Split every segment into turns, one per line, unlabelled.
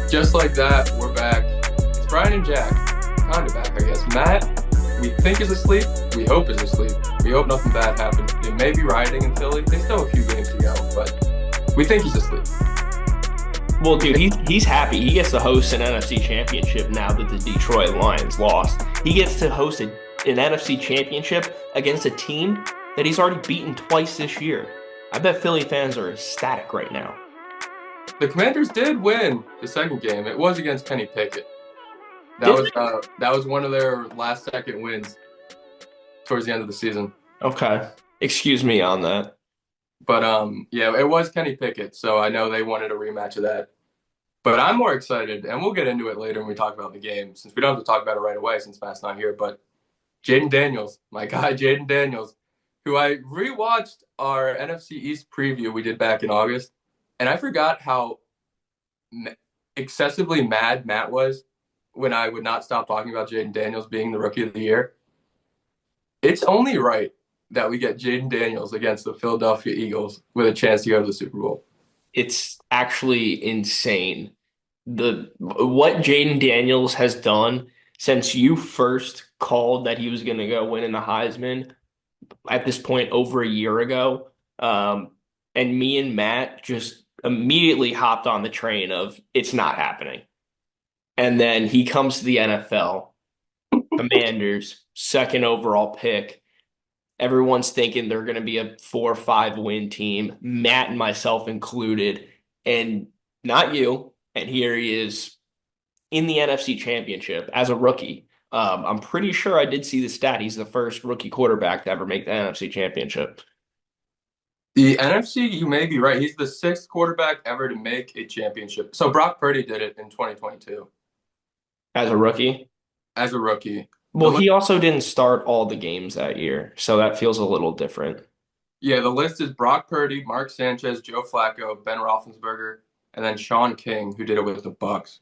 Just like that, we're back. It's Brian and Jack. Kind of back, I guess. Matt, we think is asleep. We hope is asleep. We hope nothing bad happened. It may be rioting in Philly. They still have a few games to go, but we think he's asleep.
Well, dude, he's happy. He gets to host an NFC Championship now that the Detroit Lions lost. He gets to host an NFC Championship against a team that he's already beaten twice this year. I bet Philly fans are ecstatic right now.
The Commanders did win the second game. It was against Kenny Pickett. That was one of their last second wins towards the end of the season.
Okay. Excuse me on that.
But yeah, it was Kenny Pickett, so I know they wanted a rematch of that. But I'm more excited, and we'll get into it later when we talk about the game, since we don't have to talk about it right away since Matt's not here. But Jayden Daniels, my guy Jayden Daniels, who I rewatched our NFC East preview we did back in August, and I forgot how excessively mad Matt was when I would not stop talking about Jayden Daniels being the Rookie of the Year. It's only right that we get Jayden Daniels against the Philadelphia Eagles with a chance to go to the Super Bowl.
It's actually insane. What Jayden Daniels has done since you first called that he was going to go win in the Heisman at this point over a year ago. And me and Matt just immediately hopped on the train of it's not happening. And then he comes to the NFL, Commanders, second overall pick. Everyone's thinking they're going to be a 4 or 5 win team, Matt and myself included, and not you. And here he is in the NFC Championship as a rookie. I'm pretty sure I did see the stat. He's the first rookie quarterback to ever make the NFC Championship.
The NFC, you may be right. He's the 6th quarterback ever to make a championship. So Brock Purdy did it in 2022.
As a rookie?
As a rookie.
Well, he also didn't start all the games that year, so that feels a little different.
Yeah, the list is Brock Purdy, Mark Sanchez, Joe Flacco, Ben Roethlisberger, and then Sean King, who did it with the Bucs.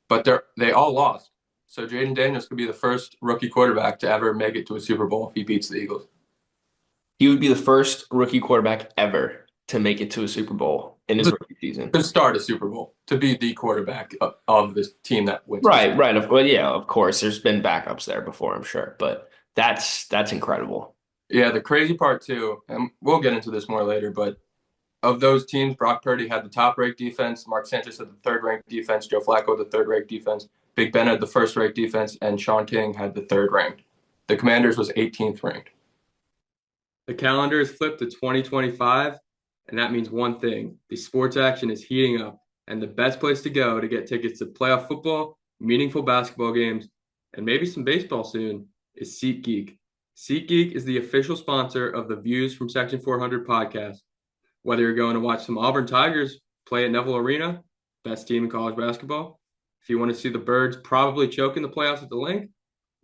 But they all lost. So Jayden Daniels could be the first rookie quarterback to ever make it to a Super Bowl if he beats the Eagles.
He would be the first rookie quarterback ever to make it to a Super Bowl in his rookie season.
To start a Super Bowl, to be the quarterback of this team that wins.
Right. Well, yeah, of course. There's been backups there before, I'm sure. But that's incredible.
Yeah, the crazy part, too, and we'll get into this more later, but of those teams, Brock Purdy had the top-ranked defense, Mark Sanchez had the third-ranked defense, Joe Flacco had the third-ranked defense, Big Ben had the first-ranked defense, and Sean King had the third-ranked. The Commanders was 18th ranked. The calendar is flipped to 2025, and that means one thing. The sports action is heating up, and the best place to go to get tickets to playoff football, meaningful basketball games, and maybe some baseball soon is SeatGeek. SeatGeek is the official sponsor of the Views from Section 400 podcast. Whether you're going to watch some Auburn Tigers play at Neville Arena, best team in college basketball, if you want to see the Birds probably choke in the playoffs at the Link,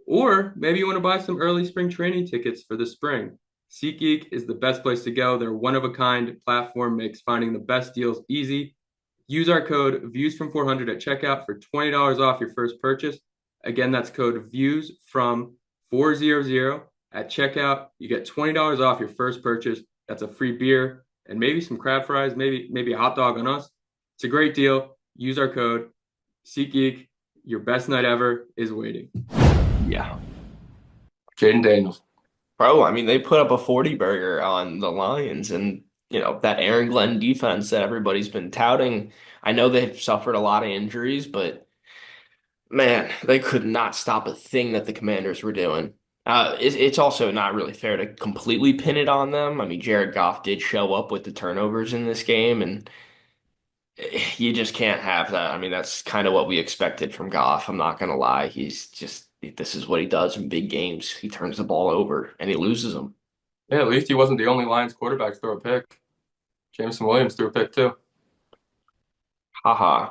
or maybe you want to buy some early spring training tickets for the spring, SeatGeek is the best place to go. Their one-of-a-kind platform makes finding the best deals easy. Use our code VIEWSFROM400 at checkout for $20 off your first purchase. Again, that's code VIEWSFROM400 at checkout. You get $20 off your first purchase. That's a free beer and maybe some crab fries, maybe a hot dog on us. It's a great deal. Use our code. SeatGeek, your best night ever is waiting.
Yeah.
Jayden Daniels.
Bro, I mean, they put up a 40-burger on the Lions, and, that Aaron Glenn defense that everybody's been touting. I know they've suffered a lot of injuries, but, man, they could not stop a thing that the Commanders were doing. It's also not really fair to completely pin it on them. I mean, Jared Goff did show up with the turnovers in this game, and you just can't have that. I mean, that's kind of what we expected from Goff. I'm not going to lie. This is what he does in big games. He turns the ball over and he loses them.
Yeah, at least he wasn't the only Lions quarterback to throw a pick. Jameson Williams threw a pick too.
Haha.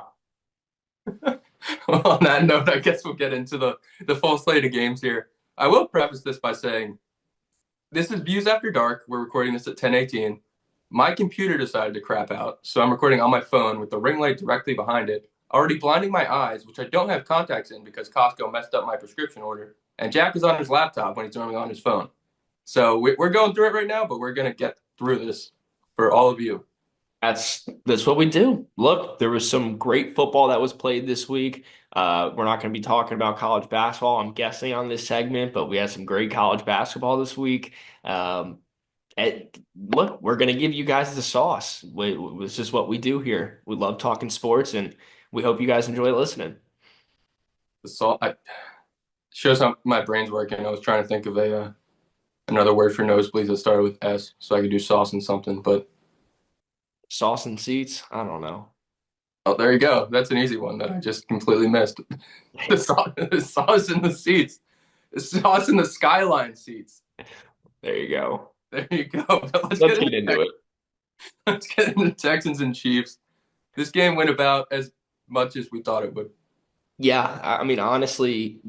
Well, on that note, I guess we'll get into the full slate of games here. I will preface this by saying this is Views After Dark. We're recording this at 10:18. My computer decided to crap out, so I'm recording on my phone with the ring light directly behind it, already blinding my eyes, which I don't have contacts in because Costco messed up my prescription order. And Jack is on his laptop when he's normally on his phone. So we're going through it right now, but we're going to get through this for all of you.
That's what we do. Look, there was some great football that was played this week. We're not going to be talking about college basketball, I'm guessing, on this segment, but we had some great college basketball this week. Um, Look, we're going to give you guys the sauce. This is what we do here. We love talking sports, and we hope you guys enjoy listening.
The salt shows how my brain's working. I was trying to think of a another word for nosebleeds that started with S, so I could do sauce and something. But
Sauce and seats? I don't know.
oh, there you go. That's an easy one that I just completely missed. The sauce in the seats, the sauce in the skyline seats.
There you go.
There you go. But
Let's get into it.
let's get into Texans and Chiefs. This game went about as much as we thought it would.
Yeah, I mean, honestly,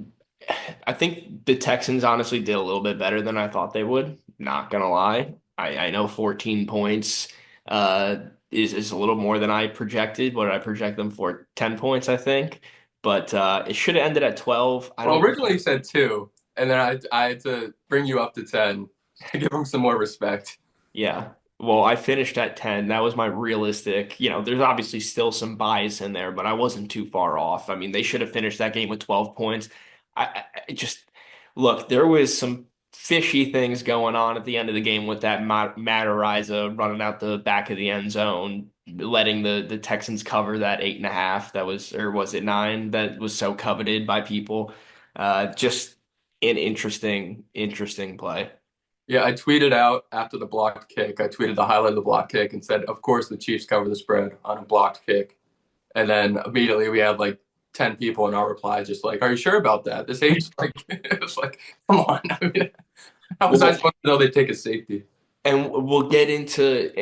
I think the Texans honestly did a little bit better than I thought they would. Not gonna lie. I know 14 points is a little more than I projected. What did I project them for? 10 points, I think. But it should have ended at 12. I
Well,
don't
originally you said two, and then I had to bring you up to 10 to give them some more respect.
Yeah. Well, I finished at 10. That was my realistic. There's obviously still some bias in there, but I wasn't too far off. I mean, they should have finished that game with 12 points. I just look, there was some fishy things going on at the end of the game with that Matt Araiza running out the back of the end zone, letting the Texans cover that 8.5. That was, or was it 9? That was so coveted by people. Just an interesting play.
Yeah, I tweeted out after the blocked kick. I tweeted the highlight of the blocked kick and said, "Of course, the Chiefs cover the spread on a blocked kick." And then immediately we had like 10 people in our replies just like, "Are you sure about that?" This age, like, it was like, come on. I mean, how was I
Well,
supposed to know they take a safety?
and we'll get into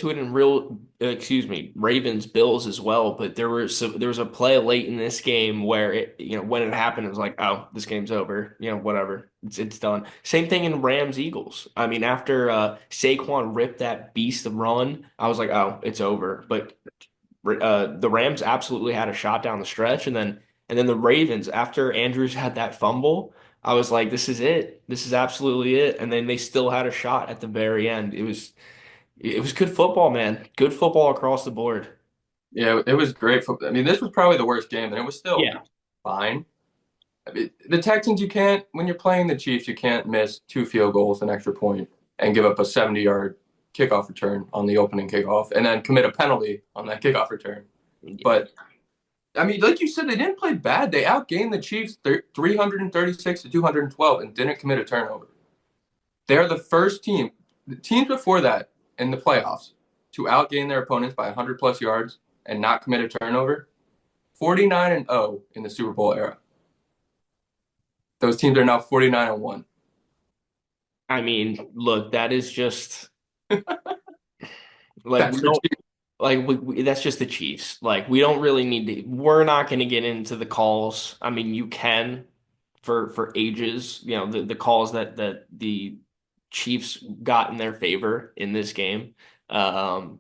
it in real excuse me, Ravens Bills as well, but there was a play late in this game where when it happened it was like, oh, this game's over, whatever, it's done. Same thing in Rams Eagles. I mean, after Saquon ripped that beast run, I was like, oh, it's over. But the Rams absolutely had a shot down the stretch, and then the Ravens, after Andrews had that fumble, I was like, this is it. This is absolutely it. And then they still had a shot at the very end. It was good football, man. Good football across the board.
Yeah, it was great. I mean, this was probably the worst game, and it was still
Yeah.
fine. I mean, the Texans, you can't, when you're playing the Chiefs, you can't miss two field goals, an extra point, and give up a 70-yard kickoff return on the opening kickoff, and then commit a penalty on that kickoff return. But I mean, like you said, they didn't play bad. They outgained the Chiefs 336 to 212 and didn't commit a turnover. They're the first team, the teams before that in the playoffs, to outgain their opponents by 100 plus yards and not commit a turnover. 49 and 0 in the Super Bowl era. Those teams are now 49 and 1.
I mean, look, that is just like
That's
we
the
don't
Chiefs.
like that's just the Chiefs. Like we don't really need to. We're not going to get into the calls. I mean, you can for ages. The calls that the Chiefs got in their favor in this game. Um,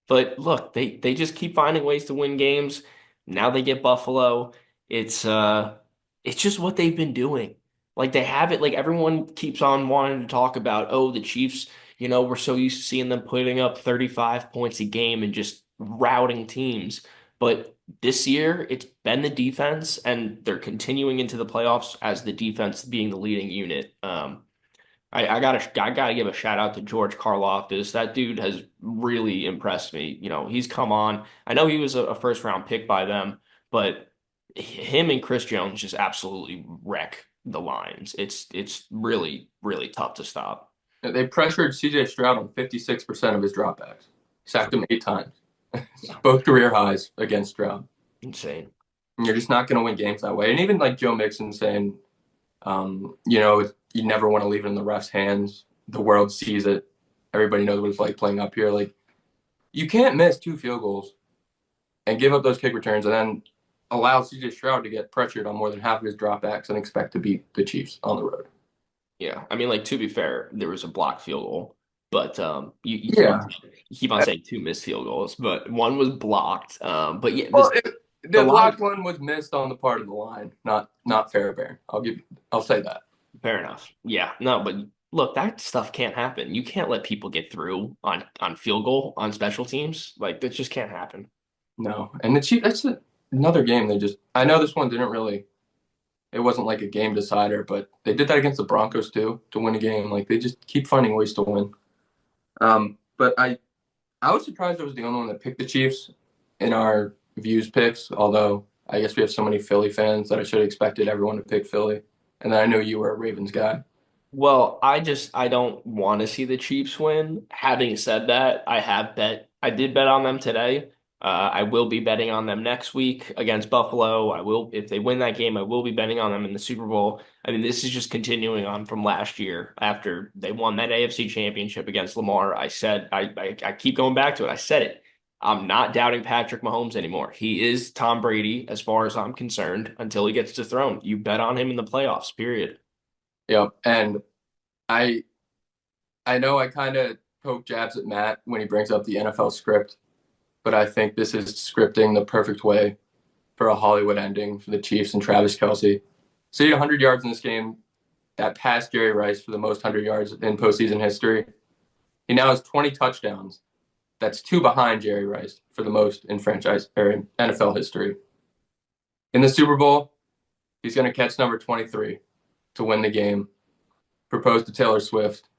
but look, they just keep finding ways to win games. Now they get Buffalo. It's uh it's just what they've been doing. Like they have it, like everyone keeps on wanting to talk about, oh, the Chiefs, we're so used to seeing them putting up 35 points a game and just routing teams. But this year it's been the defense, and they're continuing into the playoffs as the defense being the leading unit. I gotta give a shout out to George Karlaftis. That dude has really impressed me. He's come on. I know he was a first round pick by them, but him and Chris Jones just absolutely wreck the lines. It's really, really tough to stop.
They pressured CJ Stroud on 56% of his dropbacks, sacked him 8 times,
Yeah,
both career highs against Stroud.
insane.
And you're just not going to win games that way. And even like Joe Mixon saying, you never want to leave it in the ref's hands. The world sees it. Everybody knows what it's like playing up here. Like, you can't miss two field goals and give up those kick returns and then allow CJ Stroud to get pressured on more than half of his dropbacks and expect to beat the Chiefs on the road.
Yeah, I mean, like to be fair, there was a blocked field goal, but you keep on
Yeah.
saying two missed field goals, but one was blocked. But yeah,
Well,
the
the
line.
blocked one was missed on the part of the line, not Fairbairn. I'll say that.
Fair enough. Yeah, no, but look, that stuff can't happen. You can't let people get through on field goal on special teams. Like that just can't happen.
No, and the Chiefs. Another game. They just. I know this one didn't really. It wasn't like a game decider, but they did that against the Broncos too to win a game. Like they just keep finding ways to win. But I was surprised I was the only one that picked the Chiefs in our views picks. Although I guess we have so many Philly fans that I should have expected everyone to pick Philly. And then I know you were a Ravens guy.
Well, I don't want to see the Chiefs win. Having said that, I did bet on them today. I will be betting on them next week against Buffalo. I will, if they win that game, I will be betting on them in the Super Bowl. I mean, this is just continuing on from last year after they won that AFC Championship against Lamar. I keep going back to it. I said it. I'm not doubting Patrick Mahomes anymore. He is Tom Brady as far as I'm concerned until he gets to the throne. You bet on him in the playoffs, period.
Yep. And I I know I kind of poke jabs at Matt when he brings up the NFL script, but I think this is scripting the perfect way for a Hollywood ending for the Chiefs and Travis Kelce. So he had 100 yards in this game. That passed Jerry Rice for the most 100 yards in postseason history. He now has 20 touchdowns. That's two behind Jerry Rice for the most in franchise or in NFL history. In the Super Bowl, he's going to catch number 23 to win the game, propose to Taylor Swift,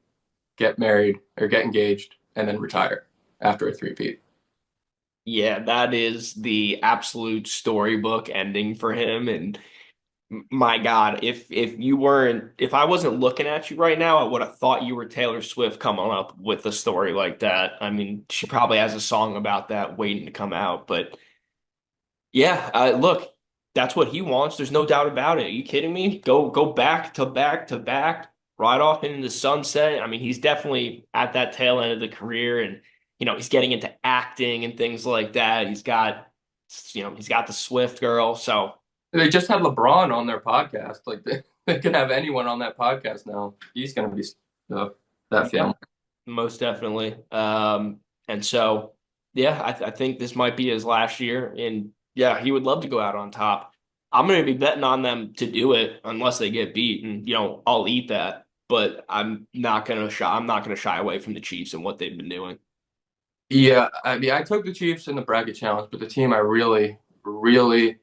get married or get engaged, and then retire after a three-peat.
Yeah, that is the absolute storybook ending for him. And my God, if I wasn't looking at you right now, I would have thought you were Taylor Swift coming up with a story like that. I mean, she probably has a song about that waiting to come out. But yeah, look, that's what he wants. There's no doubt about it. Are you kidding me? Go back to back to back, right off into the sunset. I mean, he's definitely at that tail end of the career, and he's getting into acting and things like that. He's got the Swift girl. So
They just had LeBron on their podcast. Like they could have anyone on that podcast now. He's going to be that
yeah,
family.
most definitely. And so yeah, I think this might be his last year, and yeah, he would love to go out on top. I'm going to be betting on them to do it unless they get beat, and I'll eat that. But I'm not going to shy away from the Chiefs and what they've been doing.
Yeah, I mean, I took the Chiefs in the bracket challenge, but the team I really, really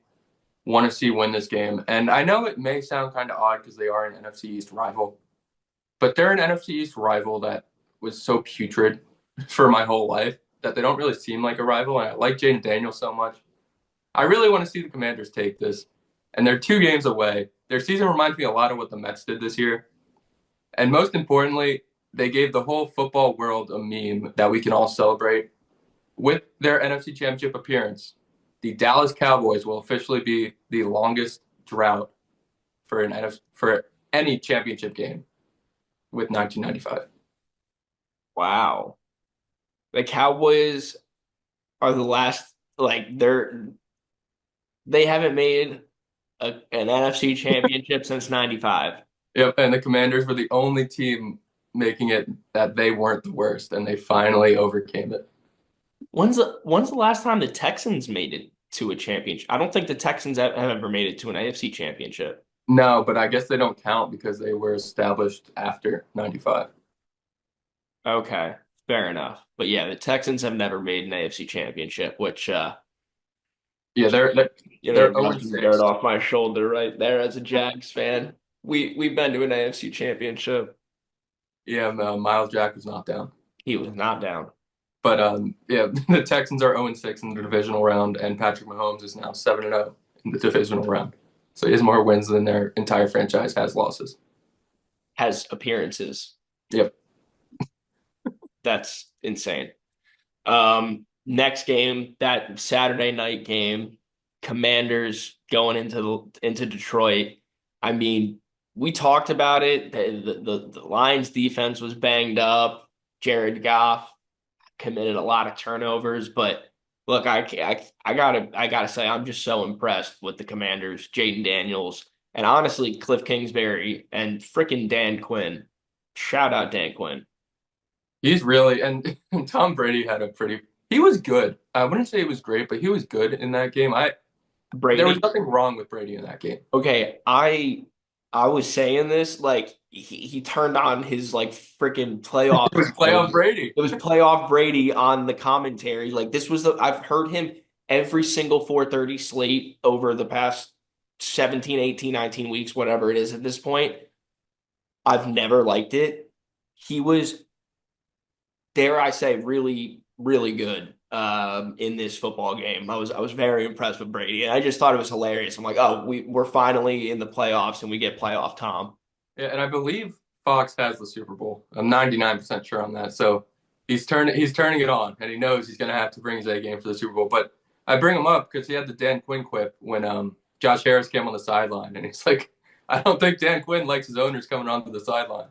want to see win this game. And I know it may sound kind of odd because they are an NFC East rival, but they're an NFC East rival that was so putrid for my whole life that they don't really seem like a rival. And I like Jayden Daniels so much. I really want to see the Commanders take this. And they're 2 games away. Their season reminds me a lot of what the Mets did this year. And most importantly, they gave the whole football world a meme that we can all celebrate. With their NFC Championship appearance, the Dallas Cowboys will officially be the longest drought for any championship game with 1995.
Wow. The Cowboys are the last, like they haven't made an NFC championship since 95.
Yep, and the Commanders were the only team making it that they weren't the worst, and they finally overcame it.
When's the last time the Texans made it to a championship? I don't think the Texans have ever made it to an AFC championship.
No, but I guess they don't count because they were established after 95.
Okay, fair enough. But yeah, the Texans have never made an AFC championship, which
Yeah, they're
knock
0
some dirt
6.
off my shoulder right there as a Jags fan. We've been to an AFC championship.
Yeah, Miles Jack was not down.
He was not down.
But yeah, the Texans are 0 6 in the divisional round, and Patrick Mahomes is now 7-0 in the divisional round. So he has more wins than their entire franchise has losses.
Has appearances.
Yep.
That's insane. Next game, that Saturday night game, Commanders going into Detroit. I mean, we talked about it. The Lions defense was banged up. Jared Goff committed a lot of turnovers, but look, I gotta say, I'm just so impressed with the Commanders, Jayden Daniels, and honestly, Cliff Kingsbury and freaking Dan Quinn. Shout out Dan Quinn.
He's really, and Tom Brady had he was good. I wouldn't say he was great, but he was good in that game. There was
Brady.
nothing wrong with Brady in that game.
Okay, I was saying this like he turned on his like freaking
It
playoff
was playoff
voice.
Brady.
It was playoff Brady on the commentary. Like this was the I've heard him every single 4:30 slate over the past 17, 18, 19 weeks, whatever it is at this point. I've never liked it. He was, dare I say, really, really good in this football game. I was very impressed with Brady, and I just thought it was hilarious. I'm like, oh, we're finally in the playoffs, and we get playoff Tom.
Yeah, and I believe Fox has the Super Bowl. I'm 99% sure on that. So he's turning it on, and he knows he's going to have to bring his A game for the Super Bowl. But I bring him up because he had the Dan Quinn quip when Josh Harris came on the sideline, and he's like, I don't think Dan Quinn likes his owners coming onto the sideline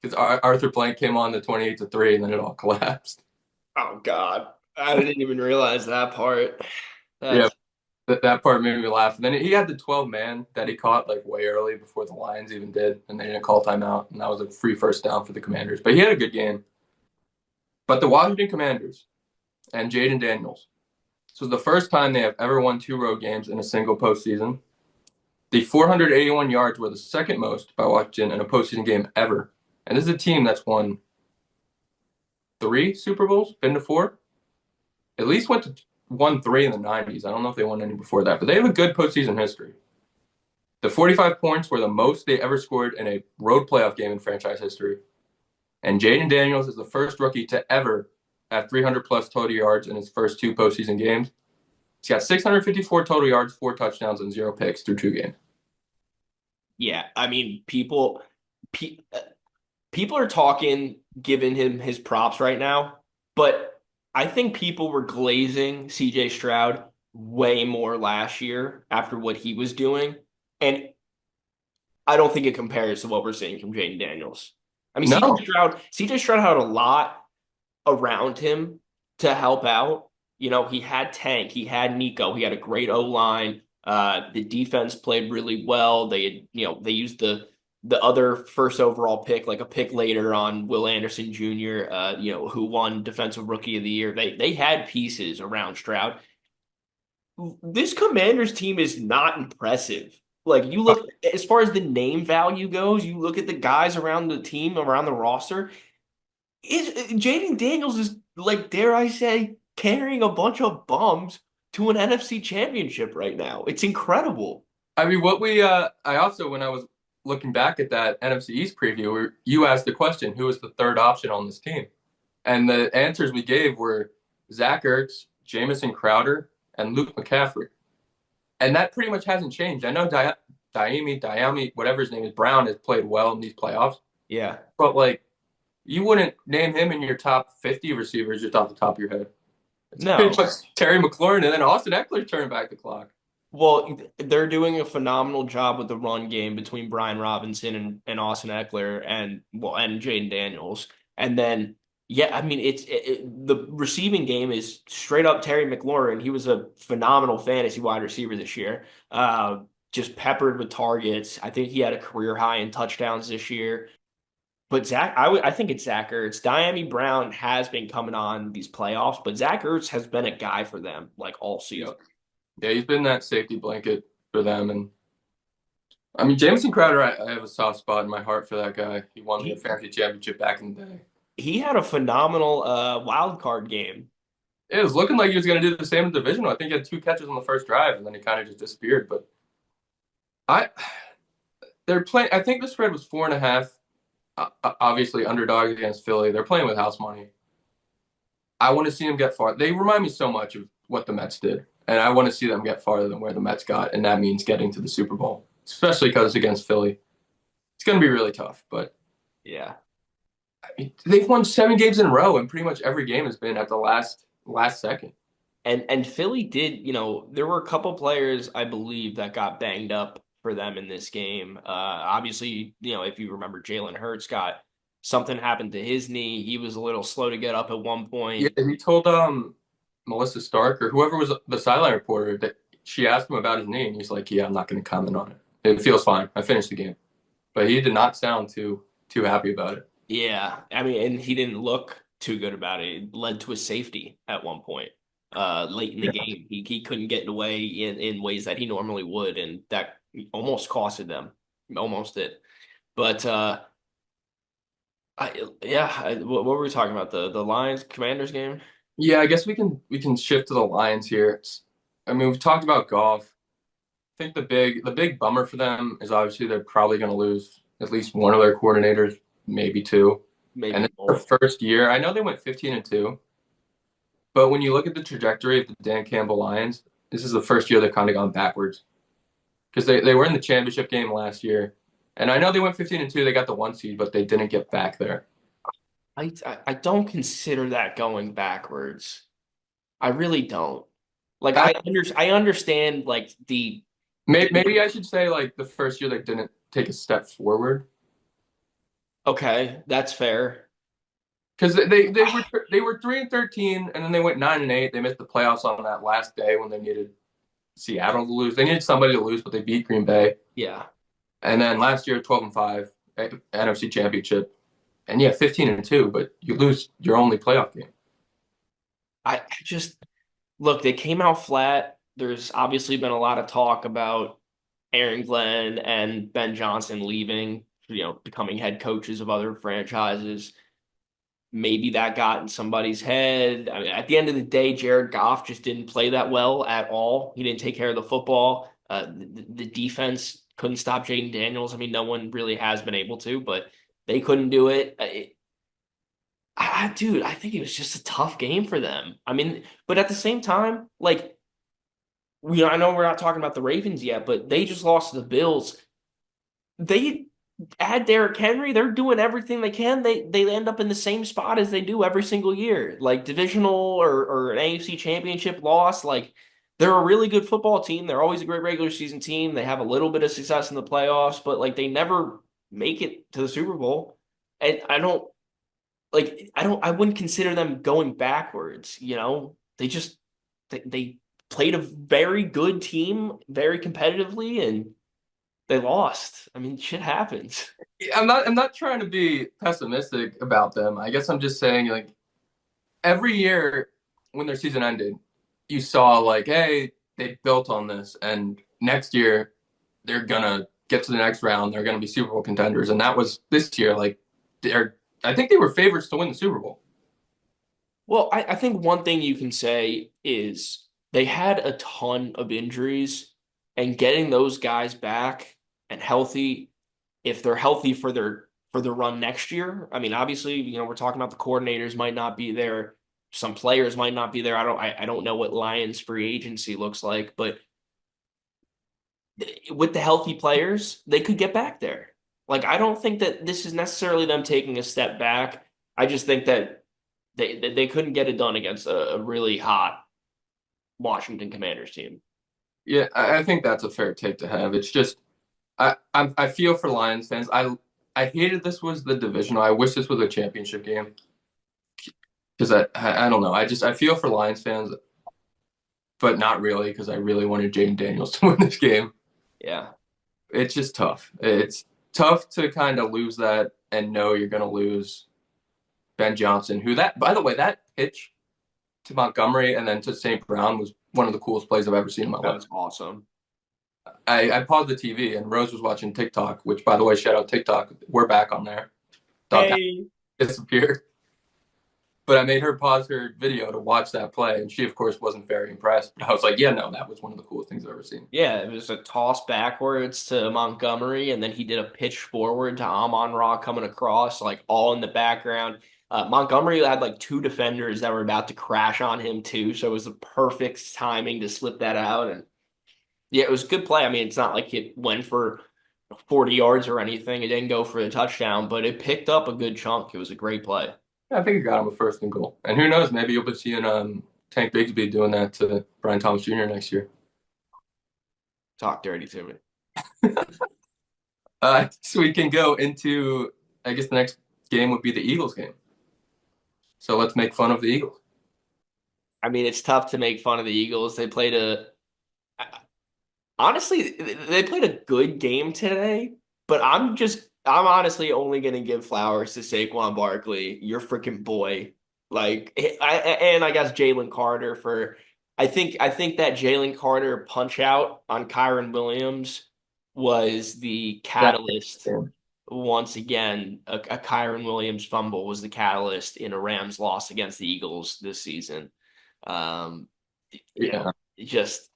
because Arthur Blank came on the 28-3, and then it all collapsed.
Oh God, I didn't even realize that part.
Yeah,
That's
that part made me laugh. And then he had the 12 man that he caught like way early before the Lions even did, and they didn't call timeout, and that was a free first down for the Commanders. But he had a good game. But the Washington Commanders and Jayden Daniels. This was the first time they have ever won two road games in a single postseason. The 481 yards were the second most by Washington in a postseason game ever. And this is a team that's won three Super Bowls, been to four, at least won three in the 90s. I don't know if they won any before that, but they have a good postseason history. The 45 points were the most they ever scored in a road playoff game in franchise history. And Jayden Daniels is the first rookie to ever have 300 plus total yards in his first two postseason games. He's got 654 total yards, four touchdowns, and zero picks through two games.
yeah. I mean, pe people are talking, giving him his props right now, but I think people were glazing CJ Stroud way more last year after what he was doing. And I don't think it compares to what we're seeing from Jayden Daniels. I mean,
No,
CJ Stroud had a lot around him to help out. You know, he had Tank, he had Nico, he had a great O line. The defense played really well. They used the other first overall pick, like a pick later on Will Anderson Jr., who won Defensive Rookie of the Year. They had pieces around Stroud. This Commanders team is not impressive. Like you look as far as the name value goes, you look at the guys around the team, around the roster. Is Jayden Daniels is like, dare I say, carrying a bunch of bums to an NFC championship right now. It's incredible.
I mean, I also, when I was looking back at that NFC East preview, you asked the question, who was the third option on this team? And the answers we gave were Zach Ertz, Jamison Crowder, and Luke McCaffrey. And that pretty much hasn't changed. I know Diami, whatever his name is, Brown has played well in these playoffs,
Yeah.
but like you wouldn't name him in your top 50 receivers just off the top of your head. It's pretty
No.
much Terry McLaurin and then Austin Eckler turning back the clock.
Well, they're doing a phenomenal job with the run game between Brian Robinson and Austin Eckler and Jayden Daniels. And then, yeah, I mean, the receiving game is straight up Terry McLaurin. He was a phenomenal fantasy wide receiver this year. Just peppered with targets. I think he had a career high in touchdowns this year. But I think it's Zach Ertz. Diami Brown has been coming on these playoffs, but Zach Ertz has been a guy for them like all season.
Yep. Yeah, he's been that safety blanket for them. And I mean, Jamison Crowder, I have a soft spot in my heart for that guy. He won the
He
fantasy championship back in the day.
he had a phenomenal wild card game.
It was looking like he was going to do the same in the divisional. I think he had two catches on the first drive, and then he kind of just disappeared. But I, they're playing. I think the spread was 4.5. Obviously, underdog against Philly. They're playing with house money. I want to see them get far. They remind me so much of what the Mets did, and I want to see them get farther than where the Mets got, and that means getting to the Super Bowl, especially because it's against Philly. It's going to be really tough, but
Yeah.
I mean, they've won 7 games in a row, and pretty much every game has been at the last second.
And Philly did, there were a couple players I believe that got banged up for them in this game. Obviously, if you remember Jalen Hurts got something happened to his knee. He was a little slow to get up at one
Yeah,
point.
he told Melissa Stark or whoever was the sideline reporter that she asked him about his knee, and he's like, "Yeah, I'm not going to comment on it. It feels fine. I finished the game." But he did not sound too happy about it.
Yeah. I mean, and he didn't look too good about it. It led to a safety at one point. Late in the
Yeah.
game. He couldn't get away in ways that he normally would, and that almost costed them. Almost did. But what were we talking about? The Lions Commanders game?
Yeah, I guess we can shift to the Lions here. I mean, we've talked about golf. I think the big bummer for them is obviously they're probably going to lose at least one of their coordinators, maybe two. And
Maybe
it's the
both.
first year. I know they went 15-2, but when you look at the trajectory of the Dan Campbell Lions, this is the first year they've kind of gone backwards because they were in the championship game last year, and I know they went 15-2. They got the one seed, but they didn't get back there.
I don't consider that going backwards. I really don't. Like
I,
I understand like
maybe I should say like the first year they didn't take a step forward
okay, that's fair.
because they were 3-13, and then they went 9-8. They missed the playoffs on that last day when they needed Seattle to lose. They needed somebody to lose, but they beat Green Bay.
Yeah.
And then last year, 12-5, NFC Championship. And yeah, 15-2, but you lose your only playoff game.
I just look, they came out flat. There's obviously been a lot of talk about Aaron Glenn and Ben Johnson leaving, becoming head coaches of other franchises. Maybe that got in somebody's head. I mean, at the end of the day, Jared Goff just didn't play that well at all. He didn't take care of the football. The defense couldn't stop Jayden Daniels. I mean, no one really has been able to, but they couldn't do it. Dude, I think it was just a tough game for them. I mean, but at the same time, like, I know we're not talking about the Ravens yet, but they just lost to the Bills. They add Derrick Henry, they're doing everything they can. They end up in the same spot as they do every single year, like divisional or an AFC Championship loss. Like they're a really good football team. They're always a great regular season team. They have a little bit of success in the playoffs, but like they never make it to the Super Bowl. And I wouldn't consider them going backwards. They played a very good team, very competitively, and they lost. I mean, shit happens.
I'm not trying to be pessimistic about them. I guess I'm just saying like every year when their season ended, you saw like, hey, they built on this, and next year they're gonna get to the next round. They're gonna be Super Bowl contenders, and that was this year. Like, they're I think they were favorites to win the Super Bowl.
Well, I think one thing you can say is they had a ton of injuries, and getting those guys back and healthy, if they're healthy for their run next year. I mean, obviously, we're talking about the coordinators might not be there, some players might not be there. I don't know what Lions free agency looks like, but with the healthy players, they could get back there. Like, I don't think that this is necessarily them taking a step back. I just think that they couldn't get it done against a really hot Washington Commanders team.
Yeah, I think that's a fair take to have. It's just I feel for Lions fans. I hated this was the divisional. I wish this was a championship game because I don't know. I feel for Lions fans, but not really because I really wanted Jayden Daniels to win this game.
Yeah.
It's just tough. It's tough to kind of lose that and know you're going to lose Ben Johnson, who that by the way that pitch to Montgomery and then to St. Brown was one of the coolest plays I've ever seen in my
That
life.
was awesome.
I paused the TV and Rose was watching TikTok, which by the way, shout out TikTok. We're back on there. Thought that
Hey.
disappeared. But I made her pause her video to watch that play, and she, of course, wasn't very impressed. But I was like, yeah, no, that was one of the coolest things I've ever seen.
Yeah, it was a toss backwards to Montgomery, and then he did a pitch forward to Amon-Ra coming across, like all in the background. Montgomery had like two defenders that were about to crash on him too, so it was the perfect timing to slip that out. And yeah, it was a good play. I mean, it's not like it went for 40 yards or anything. It didn't go for a touchdown, but it picked up a good chunk. It was a great play.
Yeah, I think it got him a first and goal. And who knows, maybe you'll be seeing Tank Bigsby doing that to Brian Thomas Jr. next year.
Talk dirty to me.
So we can go into, I guess the next game would be the Eagles game. So let's make fun of the Eagles.
I mean, it's tough to make fun of the Eagles. Honestly, they played a good game today, but I'm honestly only gonna give flowers to Saquon Barkley, your freaking boy. And I guess Jalen Carter for, I think that Jalen Carter punch out on Kyron Williams was the
That
catalyst
game.
once again, a Kyron Williams fumble was the catalyst in a Rams loss against the Eagles this season. Um,
Yeah.
just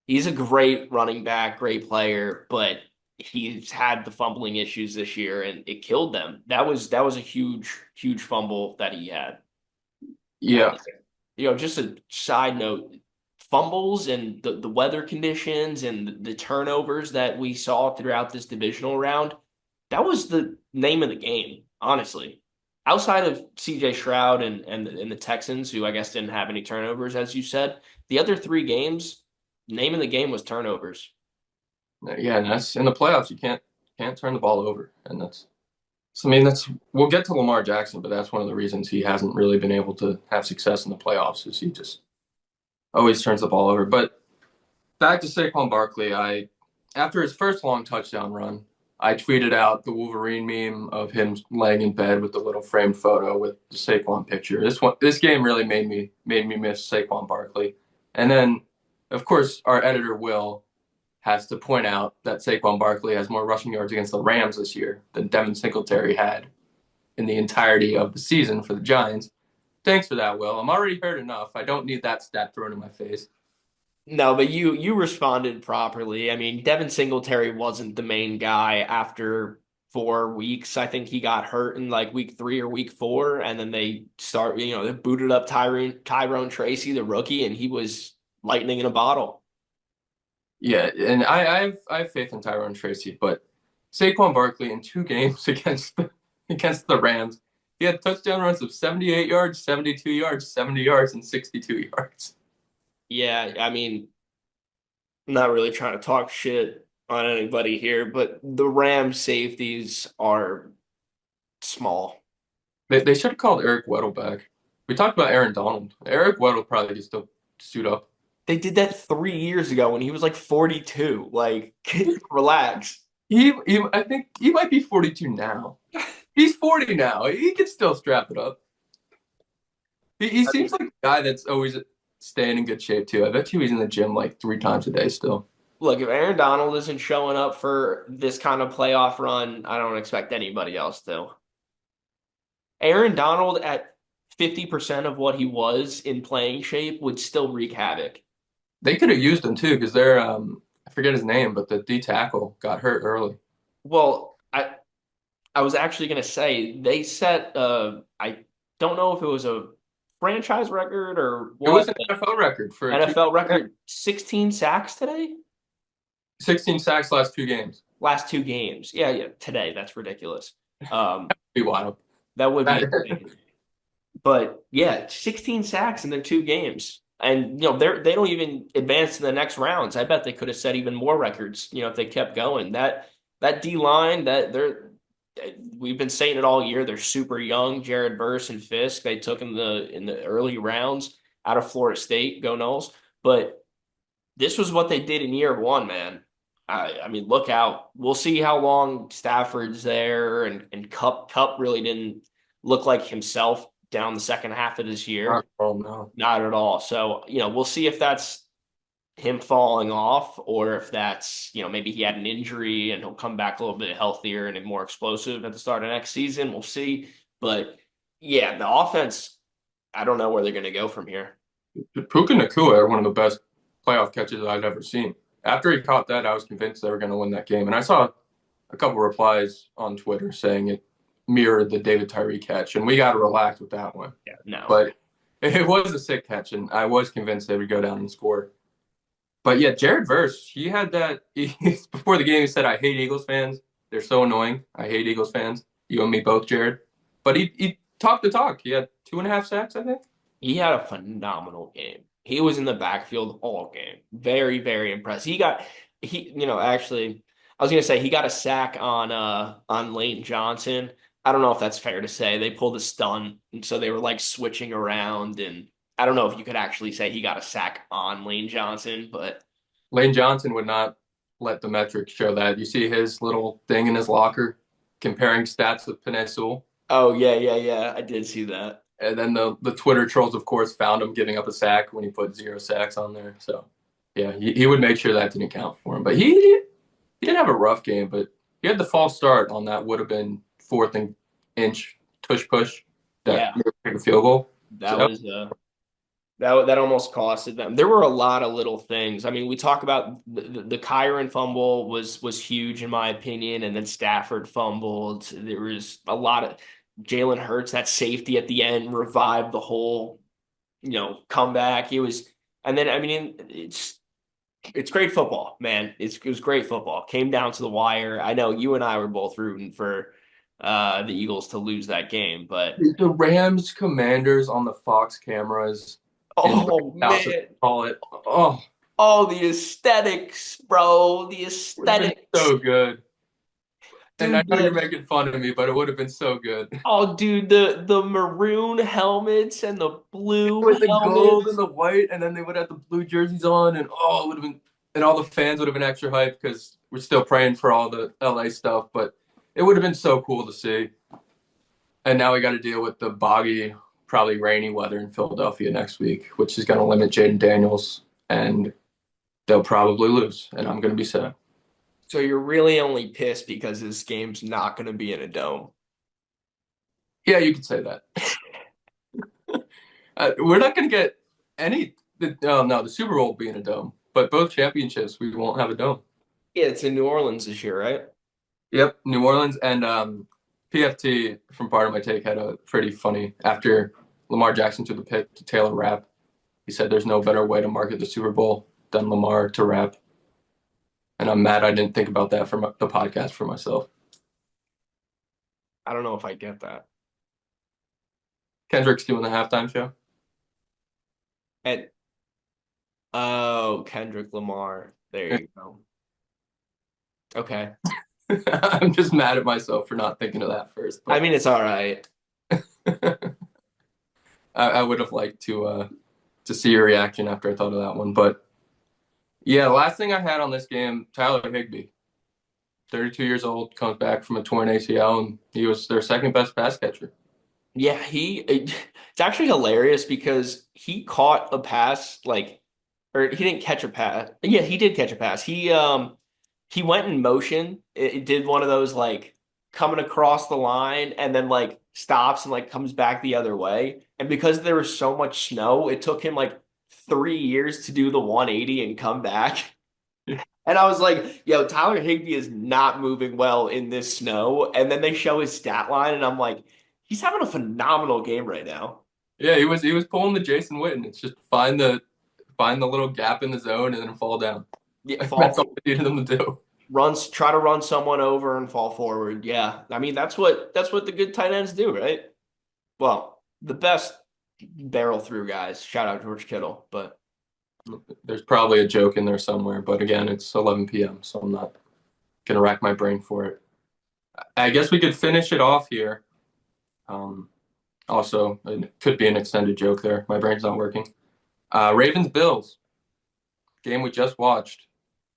he's a great running back, great player, but he's had the fumbling issues this year, and it killed them. That was a huge fumble that he had. And
Yeah.
just a side note, fumbles and the weather conditions and the turnovers that we saw throughout this divisional round, that was the name of the game, honestly. Outside of CJ Stroud and the Texans, who I guess didn't have any turnovers, as you said, the other three games, name of the game was turnovers.
Yeah, and that's in the playoffs. You can't turn the ball over, and that's. So, I mean, that's we'll get to Lamar Jackson, but that's one of the reasons he hasn't really been able to have success in the playoffs is he just always turns the ball over. But back to Saquon Barkley, I after his first long touchdown run, I tweeted out the Wolverine meme of him laying in bed with the little framed photo with the Saquon picture. This game really made me miss Saquon Barkley. And then, of course, our editor Will has to point out that Saquon Barkley has more rushing yards against the Rams this year than Devin Singletary had in the entirety of the season for the Giants. Thanks for that, Will. I'm already hurt enough. I don't need that stat thrown in my face.
No, but you responded properly. I mean, Devin Singletary wasn't the main guy after 4 weeks. I think he got hurt in like week 3 or week 4, and then they booted up Tyrone Tracy, the rookie, and he was lightning in a bottle.
Yeah, and I have faith in Tyrone Tracy, but Saquon Barkley in 2 games against the Rams, he had touchdown runs of 78 yards, 72 yards, 70 yards, and 62 yards.
Yeah, I mean, I'm not really trying to talk shit on anybody here, but the Rams safeties are small.
They should have called Eric Weddle back. We talked about Aaron Donald. Eric Weddle probably could still suit up.
They did that 3 years ago when he was like 42. Like, relax.
I think he might be 42 now. He's 40 now. He can still strap it up. He
I
seems
mean,
like a guy that's always staying in good shape too. I bet you he's in the gym like 3 times a day still.
look, if Aaron Donald isn't showing up for this kind of playoff run, I don't expect anybody else to. Aaron Donald at 50% of what he was in playing shape would still wreak havoc.
They could have used him too because they're I forget his name, but the D tackle got hurt early.
Well, I was actually going to say they set I don't know if it was a franchise record or
It was
what,
an
but
NFL record for two,
NFL record 16 sacks today,
16 sacks last 2 games.
last 2 games. Yeah, yeah, today. That's ridiculous. Um,
Be wild.
that would be insane. But yeah, 16 sacks in their 2 games. And they don't even advance to the next rounds. I bet they could have set even more records, if they kept going. That D line, that they're we've been saying it all year, they're super young. Jared Verse and Fisk, they took in the early rounds out of Florida State, go Noles. But this was what they did in year one, man. I mean, look out. We'll see how long Stafford's there, and Cup really didn't look like himself down the second half of this year.
Oh no.
Not at all. So, we'll see if that's him falling off or if that's, maybe he had an injury and he'll come back a little bit healthier and more explosive at the start of next season. We'll see. But yeah, the offense, I don't know where they're going to go from here.
Puka Nacua had one of the best playoff catches I've ever seen. After he caught that, I was convinced they were going to win that game. And I saw a couple replies on Twitter saying it mirrored the David Tyree catch, and we got to relax with that one.
Yeah, no.
But it was a sick catch, and I was convinced they would go down and score. But yeah, Jared Verse, he had that before the game. He said, "I hate Eagles fans. They're so annoying. I hate Eagles fans. You and me both, Jared." But he talked the talk. He had 2.5 sacks, I think.
He had a phenomenal game. He was in the backfield all game. Very, very impressed. Actually, I was gonna say he got a sack on Lane Johnson. I don't know if that's fair to say. They pulled a stun, and so they were like switching around, and I don't know if you could actually say he got a sack on Lane Johnson, but
Lane Johnson would not let the metrics show that. You see his little thing in his locker comparing stats with Penei Sewell.
oh yeah, yeah, yeah, I did see that.
And then the Twitter trolls, of course, found him giving up a sack when he put 0 sacks on there. So, yeah, he would make sure that didn't count for him. But he didn't have a rough game, but he had the false start on that would have been fourth and inch tush push that
Yeah,
made him kick a field goal.
that
So
was that almost costed them. There were a lot of little things. I mean, we talk about the Kyron fumble was huge in my opinion, and then Stafford fumbled. There was a lot of Jalen Hurts, that safety at the end revived the whole, comeback. It was, and then I mean, it's great football, man. It was great football. Came down to the wire. I know you and I were both rooting for the Eagles to lose that game, but
the Rams Commanders on the Fox cameras in
oh
House as
man.
they call it. Oh,
Oh, the aesthetics, bro. The
would have been
aesthetics.
so good. And I
Dude,
know you're making fun of me, but it would have been so good.
dude, the maroon helmets and the blue
With the gold and
helmets.
the white, and then they would have the blue jerseys on, and oh, it would have been, and all the fans would have been extra hyped because we're still praying for all the LA stuff, but it would have been so cool to see. And now we got to deal with the boggy, probably rainy weather in Philadelphia next week, which is going to limit Jayden Daniels, and they'll probably lose, and I'm going to be sad.
So you're really only pissed because this game's not going to be in a dome.
Yeah, you could say that. We're not going to get any. Oh no, the Super Bowl will be in a dome, but both championships we won't have a dome.
Yeah, it's in New Orleans this year, right?
Yep, New Orleans and PFT from Part of My Take had a pretty funny after Lamar Jackson took the pick to Taylor Rapp. He said there's no better way to market the Super Bowl than Lamar to rap. And I'm mad I didn't think about that for the podcast for myself.
I don't know if I get that.
Kendrick's doing the halftime show.
And oh, Kendrick Lamar. There you go. Okay.
I'm just mad at myself for not thinking of that first,
I
but
mean, it's all right.
I would have liked to see your reaction after I thought of that one. But yeah, last thing I had on this game, Tyler Higbee, 32 years old, comes back from a torn ACL, and he was their second best pass catcher.
Yeah, it's actually hilarious because he caught a pass or he didn't catch a pass. Yeah, he did catch a pass. He went in motion. It did one of those like coming across the line and then like stops and like comes back the other way. And because there was so much snow, it took him like 3 years to do the 180 and come back. And I was like, yo, Tyler Higbee is not moving well in this snow. And then they show his stat line, and I'm like, he's having a phenomenal game right now.
Yeah, he was pulling the Jason Witten. It's just find the little gap in the zone and then fall down.
Yeah,
That's all we needed him to do.
try to run someone over and fall forward. Yeah. I mean, that's what the good tight ends do, right? Well, the best barrel through guys. Shout out George Kittle, but
There's probably a joke in there somewhere, but again, it's 11 p.m., so I'm not gonna rack my brain for it. I guess we could finish it off here. Um, Also, it could be an extended joke there. My brain's not working. Ravens Bills game we just watched.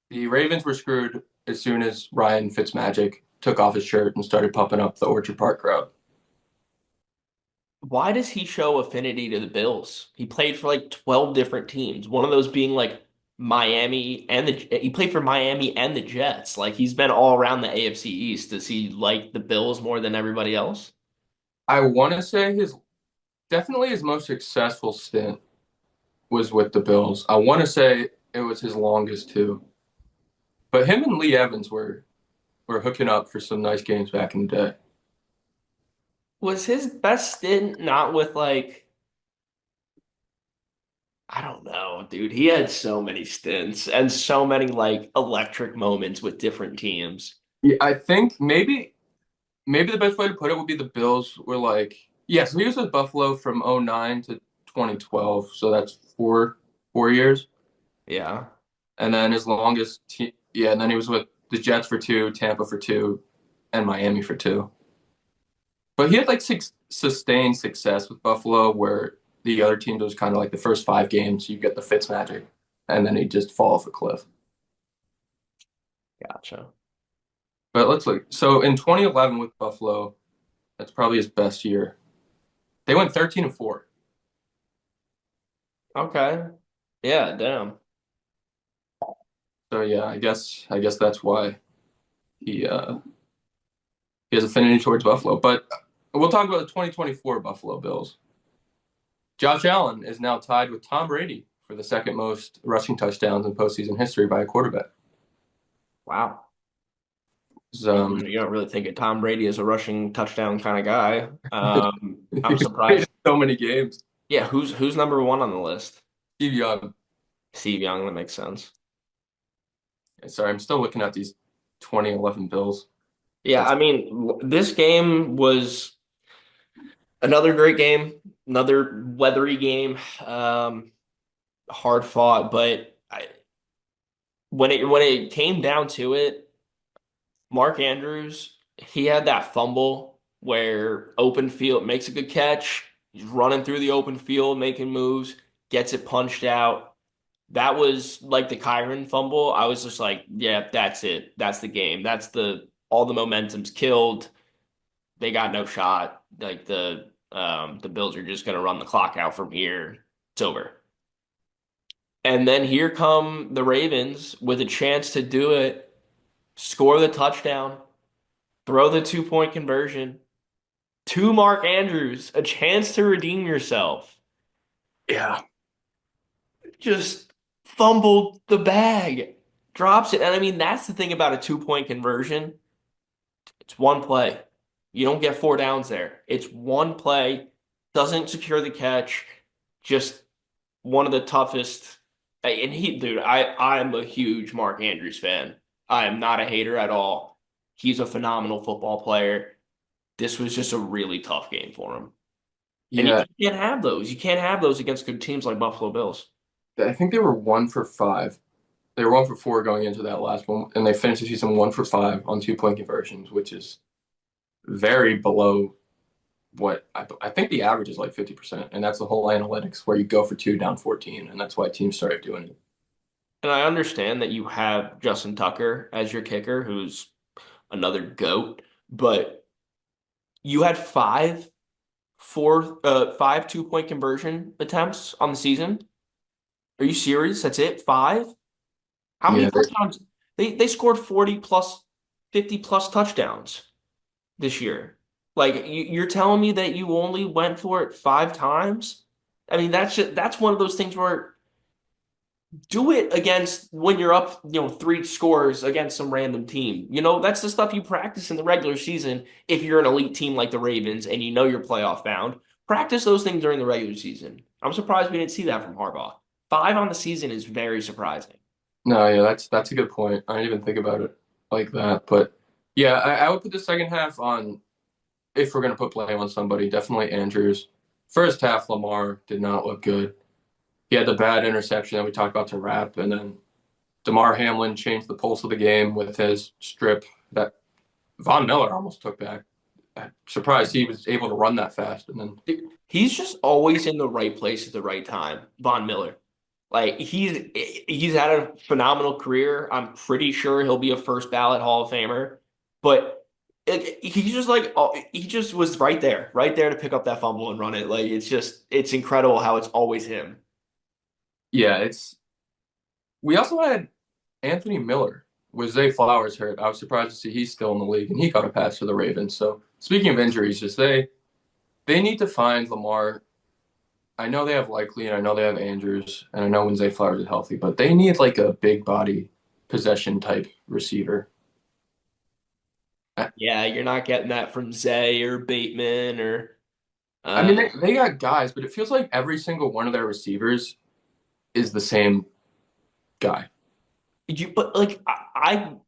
The Ravens were screwed as soon as Ryan Fitzmagic took off his shirt and started pumping up the Orchard Park crowd.
why does he show affinity to the Bills? He played for like 12 different teams. One of those being like Miami and he played for Miami and the Jets. Like he's been all around the AFC East. Does he like the Bills more than everybody else?
I want to say his most successful stint was with the Bills. I want to say it was his longest too. But him and Lee Evans were hooking up for some nice games back in the day.
Was his best stint not with like I don't know, dude. He had so many stints and so many like electric moments with different teams.
Yeah, I think maybe the best way to put it would be the Bills were like, yeah, so he was with Buffalo from '09 to 2012, so that's four years.
Yeah.
And then his yeah, and then he was with the Jets for two, Tampa for two, and Miami for two. But he had like sustained success with Buffalo where the other teams was kind of like the first 5 games, you get the Fitz magic, and then he just fall off a cliff.
Gotcha.
But let's look. So in 2011 with Buffalo, that's probably his best year. They went 13-4.
Okay. Yeah, damn.
So yeah, I guess that's why he he has affinity towards Buffalo. But we'll talk about the 2024 Buffalo Bills. Josh Allen is now tied with Tom Brady for the second most rushing touchdowns in postseason history by a quarterback.
Wow.
So,
You don't really think of Tom Brady as a rushing touchdown kind of guy. I'm
played
surprised.
so many games.
Yeah, who's number one on the list?
Steve Young.
Steve Young, that makes sense.
Sorry, I'm still looking at these 2011 Bills.
Yeah,
That's
I mean, this game was another great game, another weathery game, hard fought, but when it came down to it, Mark Andrews, he had that fumble where open field makes a good catch. He's running through the open field, making moves, gets it punched out. That was like the Kyron fumble. I was just like, yeah, that's it. That's the game. That's the all the momentum's killed. They got no shot. Like the Bills are just gonna run the clock out from here. It's over. And then here come the Ravens with a chance to do it, score the touchdown, throw the 2-point conversion to Mark Andrews, a chance to redeem yourself.
yeah,
Just fumbled the bag, drops it. And I mean, that's the thing about a 2-point conversion. It's one play. You don't get four downs there. It's one play, doesn't secure the catch, just one of the toughest. And dude, I'm a huge Mark Andrews fan. I am not a hater at all. He's a phenomenal football player. This was just a really tough game for him. And you
yeah.
can't have those. You can't have those against good teams like Buffalo Bills.
I think they were 1 for 5. They were 1 for 4 going into that last one, and they finished the season 1 for 5 on 2-point conversions, which is very below what I think the average is like 50%. And that's the whole analytics where you go for two down 14. And that's why teams started doing it.
And I understand that you have Justin Tucker as your kicker, who's another GOAT, but you had five 2-point conversion attempts on the season. Are you serious? That's it? Five? How many
Yeah,
touchdowns? They scored 40 plus, 50 plus touchdowns this year. Like you're telling me that you only went for it five times? I mean, that's one of those things where do it against when you're up, three scores against some random team. That's the stuff you practice in the regular season if you're an elite team like the Ravens and you know you're playoff bound. Practice those things during the regular season. I'm surprised we didn't see that from Harbaugh. Five on the season is very surprising.
no, yeah, that's a good point. I didn't even think about it like that. But yeah, I would put the second half on if we're gonna put blame on somebody, definitely Andrews. First half, Lamar did not look good. He had the bad interception that we talked about to wrap, and then DeMar Hamlin changed the pulse of the game with his strip that Von Miller almost took back. I'm surprised he was able to run that fast. And then,
Dude, he's just always in the right place at the right time. Von Miller. Like he's had a phenomenal career. I'm pretty sure he'll be a first ballot Hall of Famer. But he's just like he just was right there to pick up that fumble and run it. Like it's incredible how it's always him.
yeah, we also had Anthony Miller with Zay Flowers hurt. I was surprised to see he's still in the league, and he caught a pass for the Ravens. So speaking of injuries, just they need to find Lamar. I know they have Likely, and I know they have Andrews, and I know when Zay Flowers is healthy, but they need like a big body possession type receiver. I,
Yeah, you're not getting that from Zay or Bateman or
I
uh
mean, they got guys, but it feels like every single one of their receivers is the same guy.
but like I'm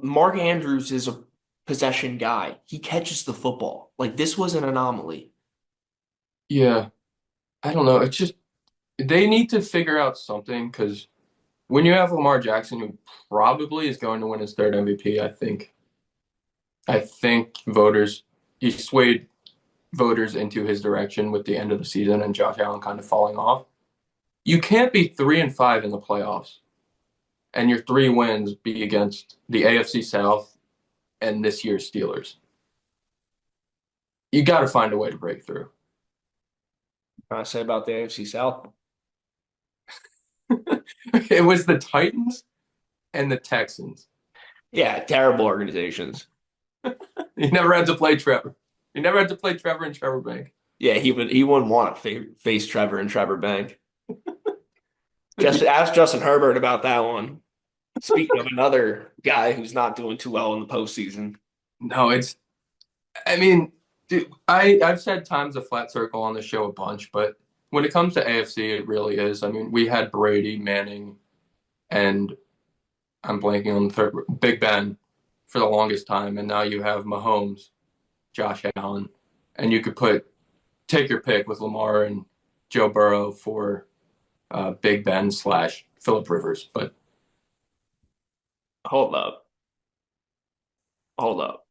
Mark Andrews is a possession guy. He catches the football. Like this was an anomaly.
Yeah, I don't know. It's just they need to figure out something because when you have Lamar Jackson, who probably is going to win his third MVP, I think voters he swayed voters into his direction with the end of the season and Josh Allen kind of falling off. You can't be 3-5 in the playoffs and your 3 wins be against the AFC South and this year's Steelers. You got to find a way to break through.
I say about the AFC South.
It was the Titans and the Texans.
Yeah, terrible organizations.
He never had to play Trevor. He never had to play Trevor and Trevor Bank.
Yeah, he wouldn't want to face Trevor and Trevor Bank. Just ask Justin Herbert about that one. Speaking of another guy who's not doing too well in the postseason.
No, I mean, dude, I've said time's a flat circle on the show a bunch, but when it comes to AFC, it really is. I mean, we had Brady, Manning, and I'm blanking on the third, Big Ben for the longest time, and now you have Mahomes, Josh Allen, and you could take your pick with Lamar and Joe Burrow for Big Ben slash Philip Rivers. But
Hold up. Hold up.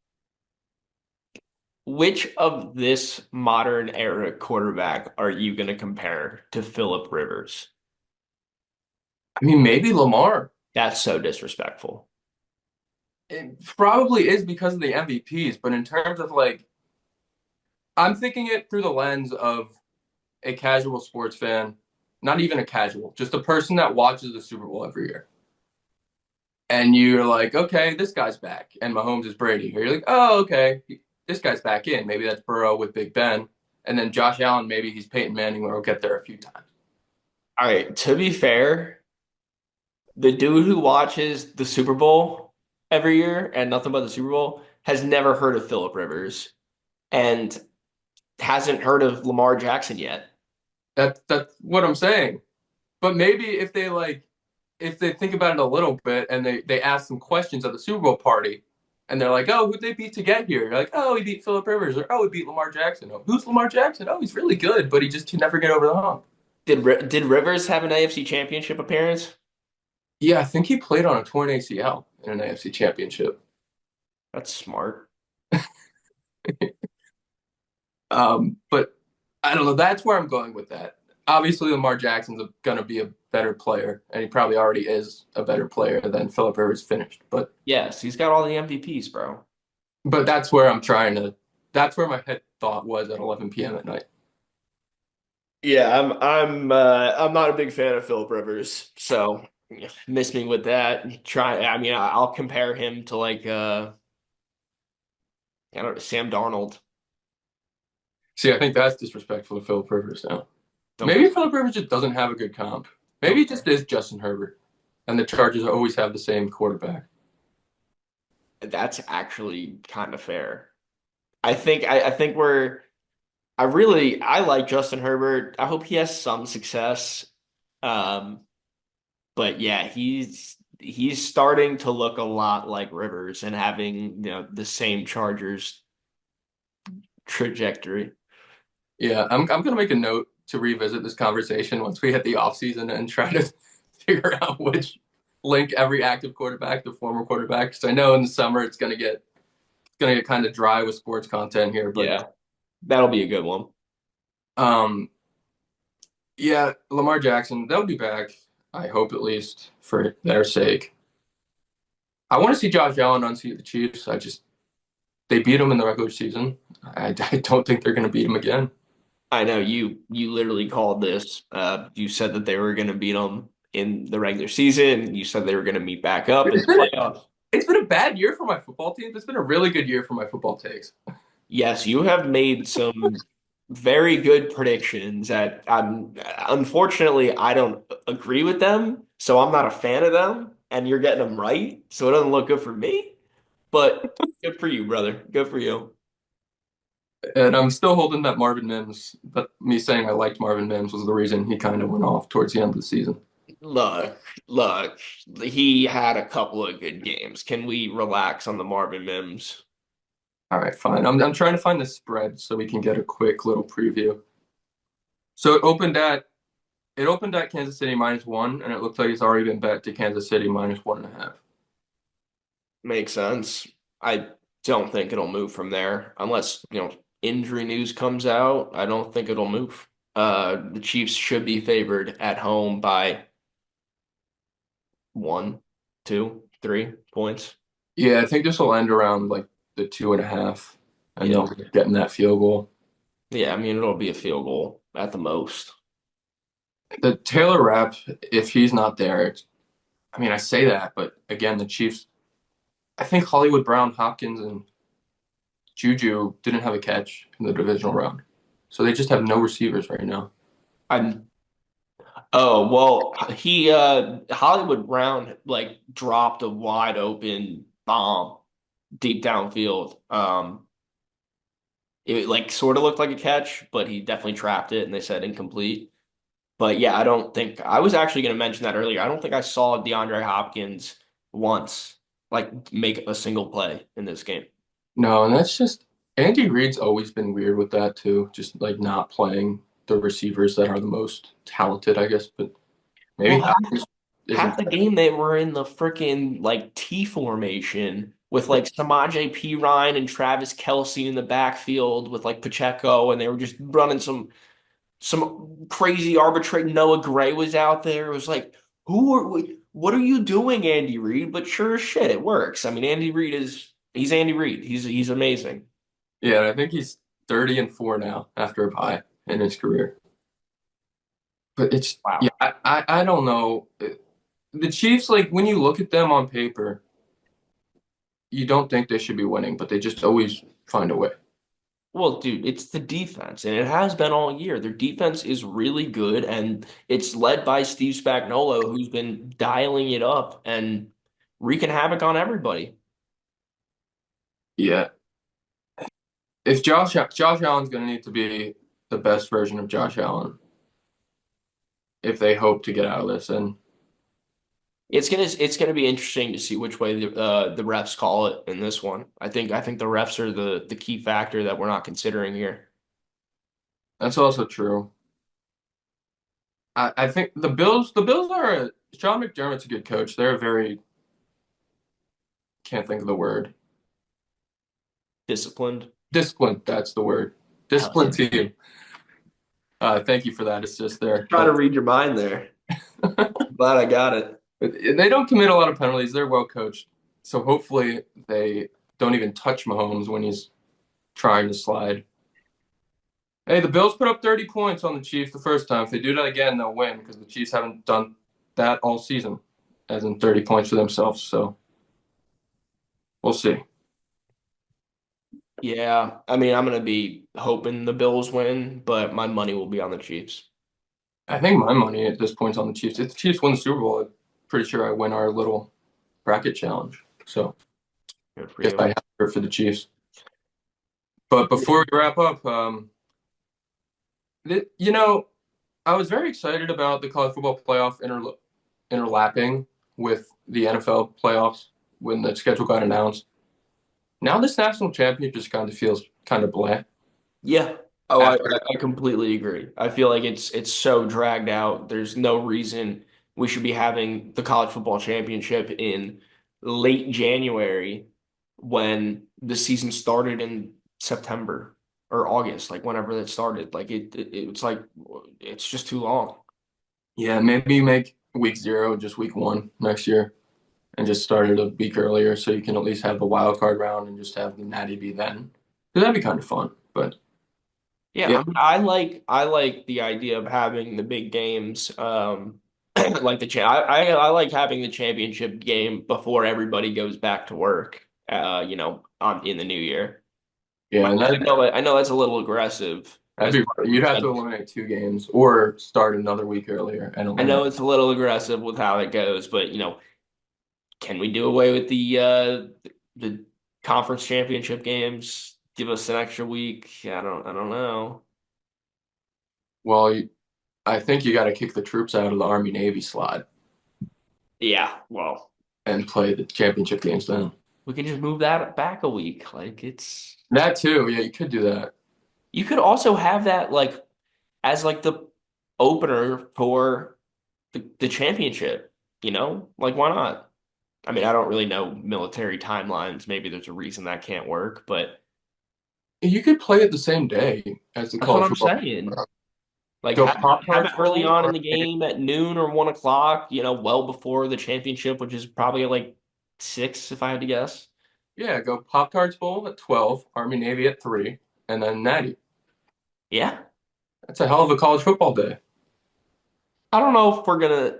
Which of this modern era quarterback are you going to compare to Philip Rivers?
I mean, maybe Lamar.
That's so disrespectful.
It probably is because of the MVPs, but in terms of like, I'm thinking it through the lens of a casual sports fan, not even a casual, just a person that watches the Super Bowl every year. And you're like, okay, this guy's back, and Mahomes is Brady. Or you're like, oh, okay, this guy's back in. Maybe that's Burrow with Big Ben, and then Josh Allen. Maybe he's Peyton Manning, or will get there a few times.
All right, to be fair, the dude who watches the Super Bowl every year and nothing but the Super Bowl has never heard of Philip Rivers and hasn't heard of Lamar Jackson yet.
That's what I'm saying. But maybe if they think about it a little bit and they ask some questions at the Super Bowl party and they're like, oh, who'd they beat to get here? You're like, oh, he beat Philip Rivers, or oh, he beat Lamar Jackson. Oh, who's Lamar Jackson? Oh, he's really good, but he just can never get over the hump.
Did Rivers have an AFC Championship appearance?
Yeah, I think he played on a torn ACL in an AFC Championship.
That's smart.
But I don't know. That's where I'm going with that. Obviously, Lamar Jackson's going to be a better player, and he probably already is a better player than Philip Rivers finished.
Yes, he's got all the MVPs, bro.
But that's where I'm trying to. That's where my head thought was at 11 p.m. at night.
Yeah, I'm not a big fan of Philip Rivers, so miss me with that. Try, I mean, I'll compare him to like I don't know, Sam Darnold.
See, I think that's disrespectful to Philip Rivers now.
Don't
Maybe Philip Rivers just doesn't have a good comp. Maybe
don't
it just is Justin Herbert, and the Chargers always have the same quarterback.
That's actually kind of fair. I think I like Justin Herbert. I hope he has some success. Um, but yeah, he's starting to look a lot like Rivers and having, the same Chargers trajectory.
Yeah, I'm gonna make a note to revisit this conversation once we hit the offseason and try to figure out which link every active quarterback to former quarterback. Because I know in the summer it's gonna get kind of dry with sports content here, but
Yeah, that'll be a good one.
um, yeah, Lamar Jackson, they'll be back. I hope at least for their sake. I want to see Josh Allen unseat the Chiefs. They beat him in the regular season. I don't think they're gonna beat him again.
I know you literally called this. You said that they were going to beat them in the regular season. You said they were going to meet back up in
It's
the
been a,
playoffs.
it's been a bad year for my football team. It's been a really good year for my football takes.
Yes, you have made some very good predictions that unfortunately I don't agree with them, so I'm not a fan of them, and you're getting them right, so it doesn't look good for me, but good for you, brother. Good for you.
And I'm still holding that Marvin Mims, but me saying I liked Marvin Mims was the reason he kind of went off towards the end of the season.
Look, look, he had a couple of good games. Can we relax on the Marvin Mims?
All right, fine. I'm trying to find the spread so we can get a quick little preview. So it opened at Kansas City -1, and it looks like it's already been bet to Kansas City -1.5.
Makes sense. I don't think it'll move from there unless, injury news comes out. I don't think it'll move. The Chiefs should be favored at home by 1, 2, 3 points.
Yeah, I think this will end around like the 2.5, and
Yeah.
they'll get getting that field goal.
Yeah, I mean, it'll be a field goal at the most.
The Taylor Rapp, if he's not there, I mean, I say that, but again, the Chiefs, I think Hollywood Brown, Hopkins, and Juju didn't have a catch in the divisional round. So they just have no receivers right now.
I'm Oh, well, he Hollywood Brown like dropped a wide open bomb deep downfield. It like sort of looked like a catch, but he definitely trapped it and they said incomplete. But yeah, I don't think I was actually going to mention that earlier. I don't think I saw DeAndre Hopkins once like make a single play in this game.
No, and that's just Andy Reid's always been weird with that too, just like not playing the receivers that are the most talented, I guess. But
Well,
maybe Hopkins
half
isn't.
the game they were in the freaking like T formation with like Samaje P. Ryan and Travis Kelce in the backfield with like Pacheco, and they were just running some crazy arbitrary. Noah Gray was out there. It was like, what are you doing, Andy Reid? But sure as shit, it works. I mean, he's Andy Reid. He's amazing.
Yeah, and I think he's 30-4 now after a bye in his career. But it's yeah,
Wow.
I don't know. The Chiefs, like when you look at them on paper, you don't think they should be winning, but they just always find a way.
Well, dude, it's the defense, and it has been all year. Their defense is really good, and it's led by Steve Spagnuolo, who's been dialing it up and wreaking havoc on everybody.
Yeah. If Josh Allen's going to need to be the best version of Josh Allen if they hope to get out of this. And
It's gonna be interesting to see which way the refs call it in this one. I think the refs are the key factor that we're not considering here.
that's also true. I think the Bills are Sean McDermott's a good coach. They're a very can't think of the word.
Disciplined.
Disciplined, that's the word.
Hell
Disciplined
yeah.
team. Thank you for that assist there.
Try to read your mind there. Glad I got it.
But they don't commit a lot of penalties. They're well coached. So hopefully they don't even touch Mahomes when he's trying to slide. Hey, the Bills put up 30 points on the Chiefs the first time. If they do that again, they'll win because the Chiefs haven't done that all season, as in 30 points for themselves. So we'll see.
Yeah, I mean, I'm gonna be hoping the Bills win, but my money will be on the Chiefs.
I think my money at this point is on the Chiefs. If the Chiefs win the Super Bowl, I'm pretty sure I win our little bracket challenge. So
Good for
I guess I
you.
have to for the Chiefs. But before we wrap up, you know, I was very excited about the college football playoff interlapping with the NFL playoffs when the schedule got announced. Now this national championship just kind of feels kind of bland.
Yeah. Oh, I,
After
I completely agree. I feel like it's so dragged out. There's no reason we should be having the college football championship in late January when the season started in September or August, like whenever it started. Like it's like it's just too long.
yeah, maybe make week 0 just week 1 next year and just start it a week earlier so you can at least have the wild card round and just have the Natty be then. 'Cause that'd be kind of fun. But
Yeah,
yeah,
I like the idea of having the big games. Like I like having the championship game before everybody goes back to work. On in the new year.
yeah, and
I know that's a little aggressive.
that'd be you'd have to eliminate 2 games or start another week earlier and
I
eliminate.
know it's a little aggressive with how it goes, but can we do away with the conference championship games? Give us an extra week. I don't know.
Well, I think you got to kick the troops out of the Army Navy slot
Yeah, well.
and play the championship games then.
We can just move that back a week. Like
That too, yeah, you could do that.
you could also have that like as like the opener for the championship, Like why not? I mean, I don't really know military timelines. Maybe there's a reason that can't work, but
You could play it the same day as the
that's what
college
I'm
football.
saying. Like
Go
have it
Pop-Tarts
early
Bowl
on in
or
the game at noon or 1 o'clock, well before the championship, which is probably like 6 if I had to guess.
yeah, go Pop-Tarts Bowl at 12, Army Navy at 3, and then Natty.
Yeah.
That's a hell of a college football day.
I don't know if we're gonna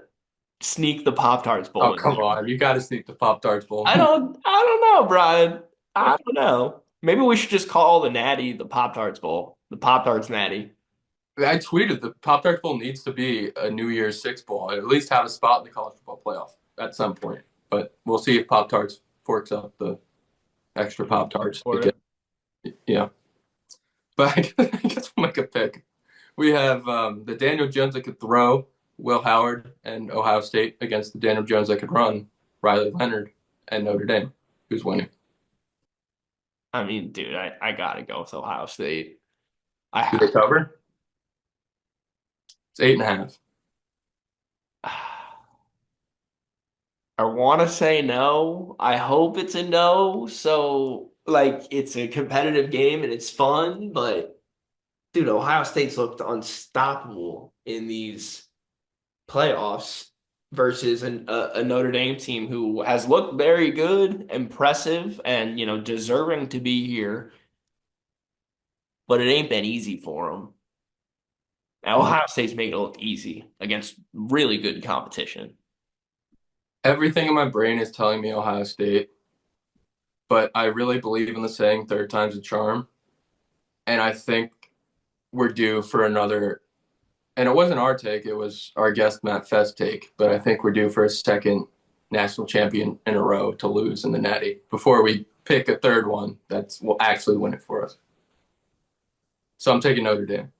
sneak the Pop-Tarts
Oh,
Bowl in
come
there.
on. You got to sneak the Pop-Tarts Bowl.
I don't know, Brian. I don't know. Maybe we should just call the Natty the Pop Tarts Bowl, the Pop Tarts Natty.
I tweeted the Pop Tart Bowl needs to be a New Year's Six bowl, at least have a spot in the college football playoff at some point. But we'll see if Pop Tarts forks up the extra Pop Tarts to
For
get.
it.
Yeah, but I guess we'll make a pick. We have the Daniel Jones that could throw, Will Howard, and Ohio State against the Daniel Jones that could run, Riley Leonard, and Notre Dame. Who's winning?
I mean, dude, I gotta go with Ohio State. I
Do they
have.
cover? It's 8.5.
I want to say no. I hope it's a no. So, like, it's a competitive game and it's fun, but dude, Ohio State's looked unstoppable in these playoffs versus a Notre Dame team who has looked very good, impressive, and deserving to be here, but it ain't been easy for them. Now, Ohio State's making it look easy against really good competition.
Everything in my brain is telling me Ohio State, but I really believe in the saying third time's a charm. And I think we're due for another. And it wasn't our take, it was our guest Matt Fest take, but I think we're due for a second national champion in a row to lose in the Natty before we pick a third one that will actually win it for us. So I'm taking Notre Dame.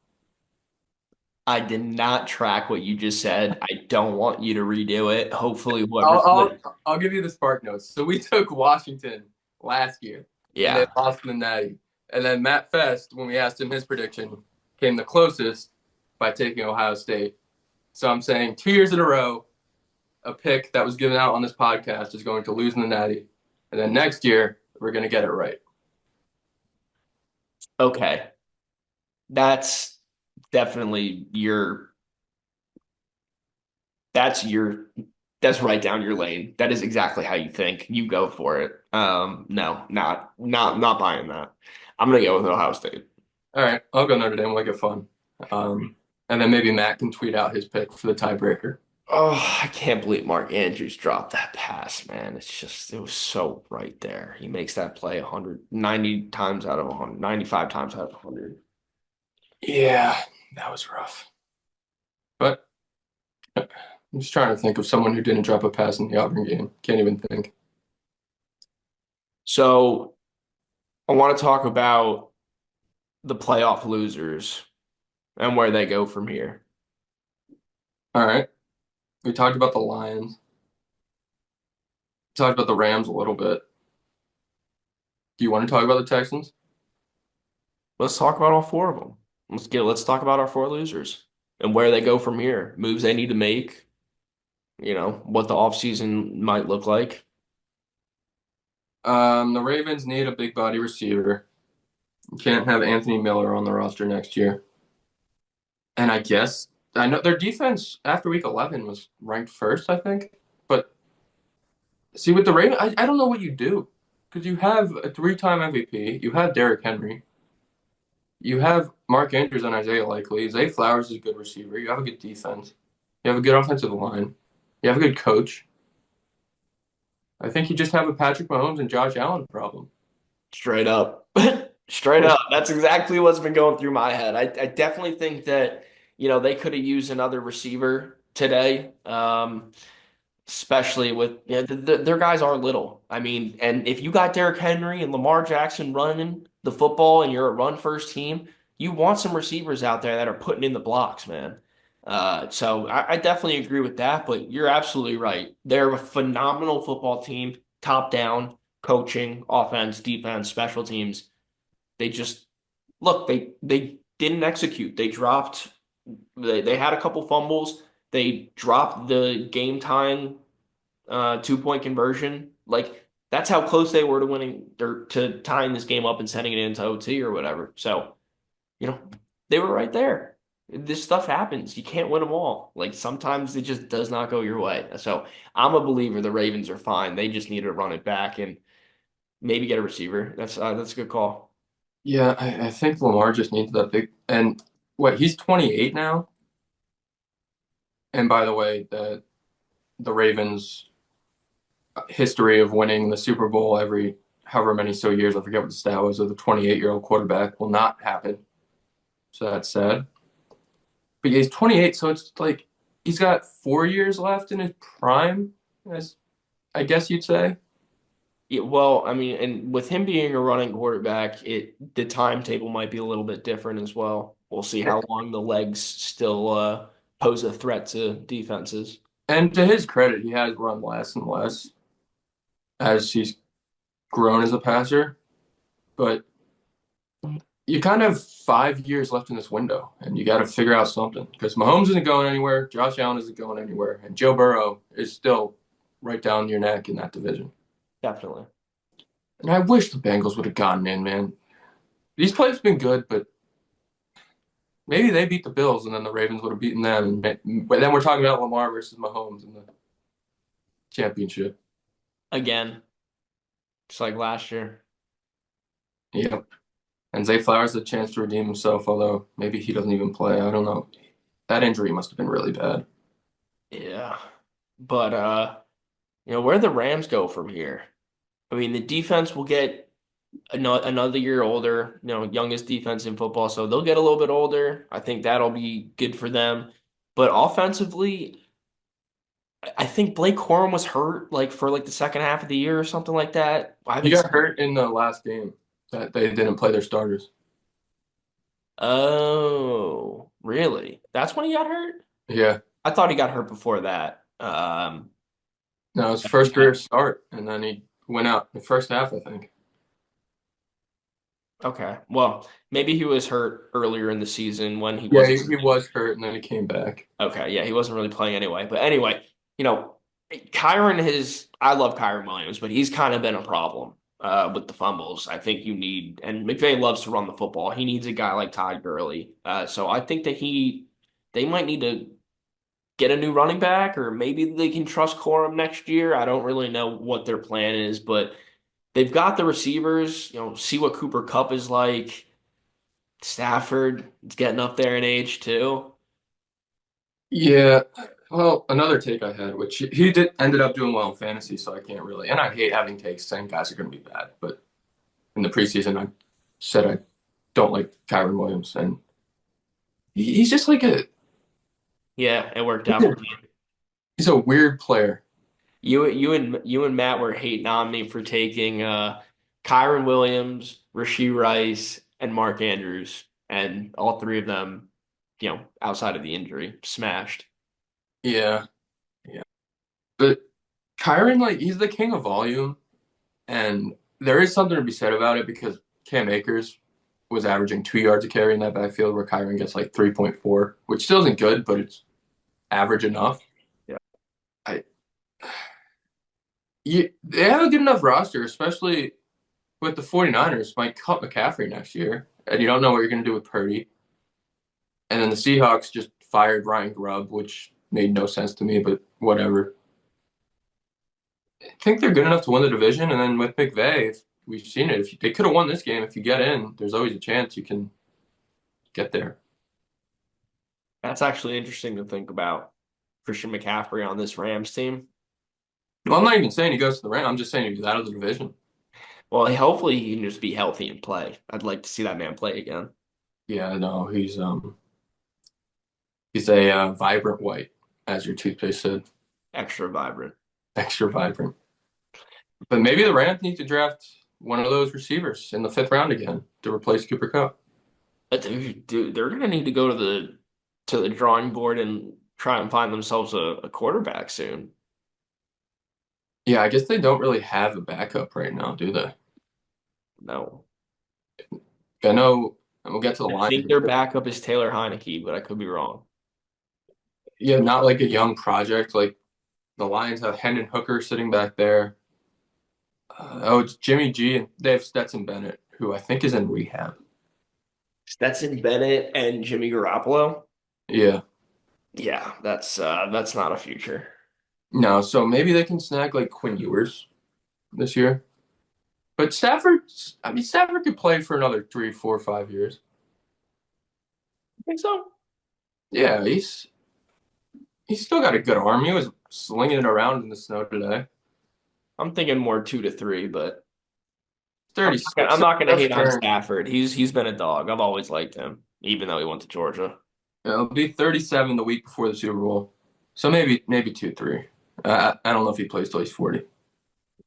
I did not track what you just said. I don't want you to redo it. Hopefully, whoever.
I'll give you the spark notes. So we took Washington last year, and they
Yeah.
lost in the Natty. And then Matt Fest, when we asked him his prediction, came the closest by taking Ohio State. So I'm saying 2 years in a row, a pick that was given out on this podcast is going to lose in the Natty, and then next year we're going to get it right.
Okay. That's definitely your. That's your. That's right down your lane. That is exactly how you think. You go for it. No, not buying that. I'm gonna go with Ohio State.
All right, I'll go Notre Dame. We'll make it fun. And then maybe Matt can tweet out his pick for the tiebreaker.
Oh, I can't believe Mark Andrews dropped that pass, man. It was so right there. He makes that play 190 times out of 100, 95 times out of 100.
Yeah, that was rough. But I'm just trying to think of someone who didn't drop a pass in the Auburn game. Can't even think.
So I want to talk about the playoff losers and where they go from here.
All right, we talked about the Lions. Talked about the Rams a little bit. Do you want to talk about the Texans?
Let's talk about all four of them. Let's talk about our four losers and where they go from here. Moves they need to make, what the offseason might look like.
The Ravens need a big body receiver. You can't have Anthony Miller on the roster next year. And I guess I know their defense after week 11 was ranked first, I think. But see, with the Ravens, I don't know what you do because you have a three-time MVP, you have Derrick Henry, you have Mark Andrews and Isaiah Likely. Zay Flowers is a good receiver. You have a good defense. You have a good offensive line. You have a good coach. I think you just have a Patrick Mahomes and Josh Allen problem.
Straight up. Straight up. That's exactly what's been going through my head. I definitely think that, they could have used another receiver today. Especially with their guys are little. I mean, and if you got Derrick Henry and Lamar Jackson running the football and you're a run first team, you want some receivers out there that are putting in the blocks, man. So I definitely agree with that, but you're absolutely right. They're a phenomenal football team, top down, coaching, offense, defense, special teams. They just look, they didn't execute. They had a couple fumbles. They dropped the game time 2-point conversion. Like that's how close they were to winning or to tying this game up and sending it into OT or whatever. So, you know, they were right there. This stuff happens. You can't win them all. Like sometimes it just does not go your way. So I'm a believer the Ravens are fine. They just need to run it back and maybe get a receiver. That's a good call.
Yeah, I think Lamar just needs that big. And what, he's 28 now? And by the way, the Ravens history of winning the Super Bowl every however many so years, I forget what the stat was, of the 28-year-old quarterback will not happen. So that's sad. But yeah, he's 28, so it's like he's got 4 years left in his prime, as I guess you'd say.
Yeah, well, I mean, and with him being a running quarterback, the timetable might be a little bit different as well. We'll see how long the legs still pose a threat to defenses.
And to his credit, he has run less and less as he's grown as a passer. But you kind of have 5 years left in this window, and you got to figure out something because Mahomes isn't going anywhere, Josh Allen isn't going anywhere, and Joe Burrow is still right down your neck in that division.
Definitely.
And I wish the Bengals would have gotten in, man. These plays have been good, but maybe they beat the Bills, and then the Ravens would have beaten them. But then we're talking about Lamar versus Mahomes in the championship.
Again, just like last year.
Yep. And Zay Flowers has a chance to redeem himself, although maybe he doesn't even play. I don't know. That injury must have been really bad.
Yeah. But where the Rams go from here? I mean, the defense will get another year older, youngest defense in football, so they'll get a little bit older. I think that'll be good for them. But offensively, I think Blake Corum was hurt like for like the second half of the year or something like that. I
He
haven't
got
seen.
hurt in the last game that they didn't play their starters.
Oh, really? That's when he got hurt?
Yeah.
I thought he got hurt before that.
No, his first career start, and then he went out the first half, I think.
Okay. Well, maybe he was hurt earlier in the season when he
Yeah,
wasn't.
he was hurt, and then he came back.
Okay, yeah, he wasn't really playing anyway. But anyway, you know, I love Kyron Williams, but he's kind of been a problem with the fumbles. I think and McVay loves to run the football. He needs a guy like Todd Gurley. So I think that they might need to get a new running back, or maybe they can trust Corum next year. I don't really know what their plan is, but they've got the receivers, see what Cooper Kupp is like. Stafford is getting up there in age too.
Yeah. Well, another take I had, which he did ended up doing well in fantasy, so I can't really. And I hate having takes saying guys are going to be bad, but in the preseason, I said I don't like Kyron Williams, and he's just like
Yeah, it worked out for me.
he's a weird player.
You and Matt were hating on me for taking Kyron Williams, Rashee Rice, and Mark Andrews, and all three of them, outside of the injury, smashed.
Yeah, yeah. But Kyron, like, he's the king of volume, and there is something to be said about it because Cam Akers was averaging 2 yards a carry in that backfield, where Kyron gets like 3.4, which still isn't good, but it's average enough.
Yeah.
I, they have a good enough roster, especially with the 49ers might cut McCaffrey next year, and you don't know what you're going to do with Purdy. And then the Seahawks just fired Ryan Grubb, which made no sense to me, but whatever. I think they're good enough to win the division, and then with McVay, we've seen it. If they could have won this game, if you get in, there's always a chance you can get there.
That's actually interesting to think about. Christian McCaffrey on this Rams team.
Well, I'm not even saying he goes to the Rams. I'm just saying he's out of the division.
Well, hopefully he can just be healthy and play. I'd like to see that man play again.
Yeah, no, he's a vibrant white, as your toothpaste said,
Extra vibrant.
extra vibrant. But maybe the Rams need to draft one of those receivers in the fifth round again to replace Cooper Kupp.
But dude, they're gonna need to go to the drawing board and try and find themselves a quarterback soon.
Yeah, I guess they don't really have a backup right now, do they?
No.
I know, and we'll get to the
I
Lions.
think their backup is Taylor Heineke, but I could be wrong.
Yeah, not like a young project. Like the Lions have Hendon Hooker sitting back there. It's Jimmy G, and they have Stetson Bennett, who I think is in rehab.
Stetson Bennett and Jimmy Garoppolo.
Yeah.
Yeah, that's not a future.
No, so maybe they can snag like Quinn Ewers this year. But Stafford could play for another 3, 4, 5 years.
I think so.
Yeah, he's still got a good arm. He was slinging it around in the snow today.
I'm thinking more 2 to 3, but I'm
36.
not gonna
That's
hate on
fair.
Stafford. He's been a dog. I've always liked him, even though he went to Georgia.
It'll be 37 the week before the Super Bowl. So maybe 2-3. I don't know if he plays till he's 40.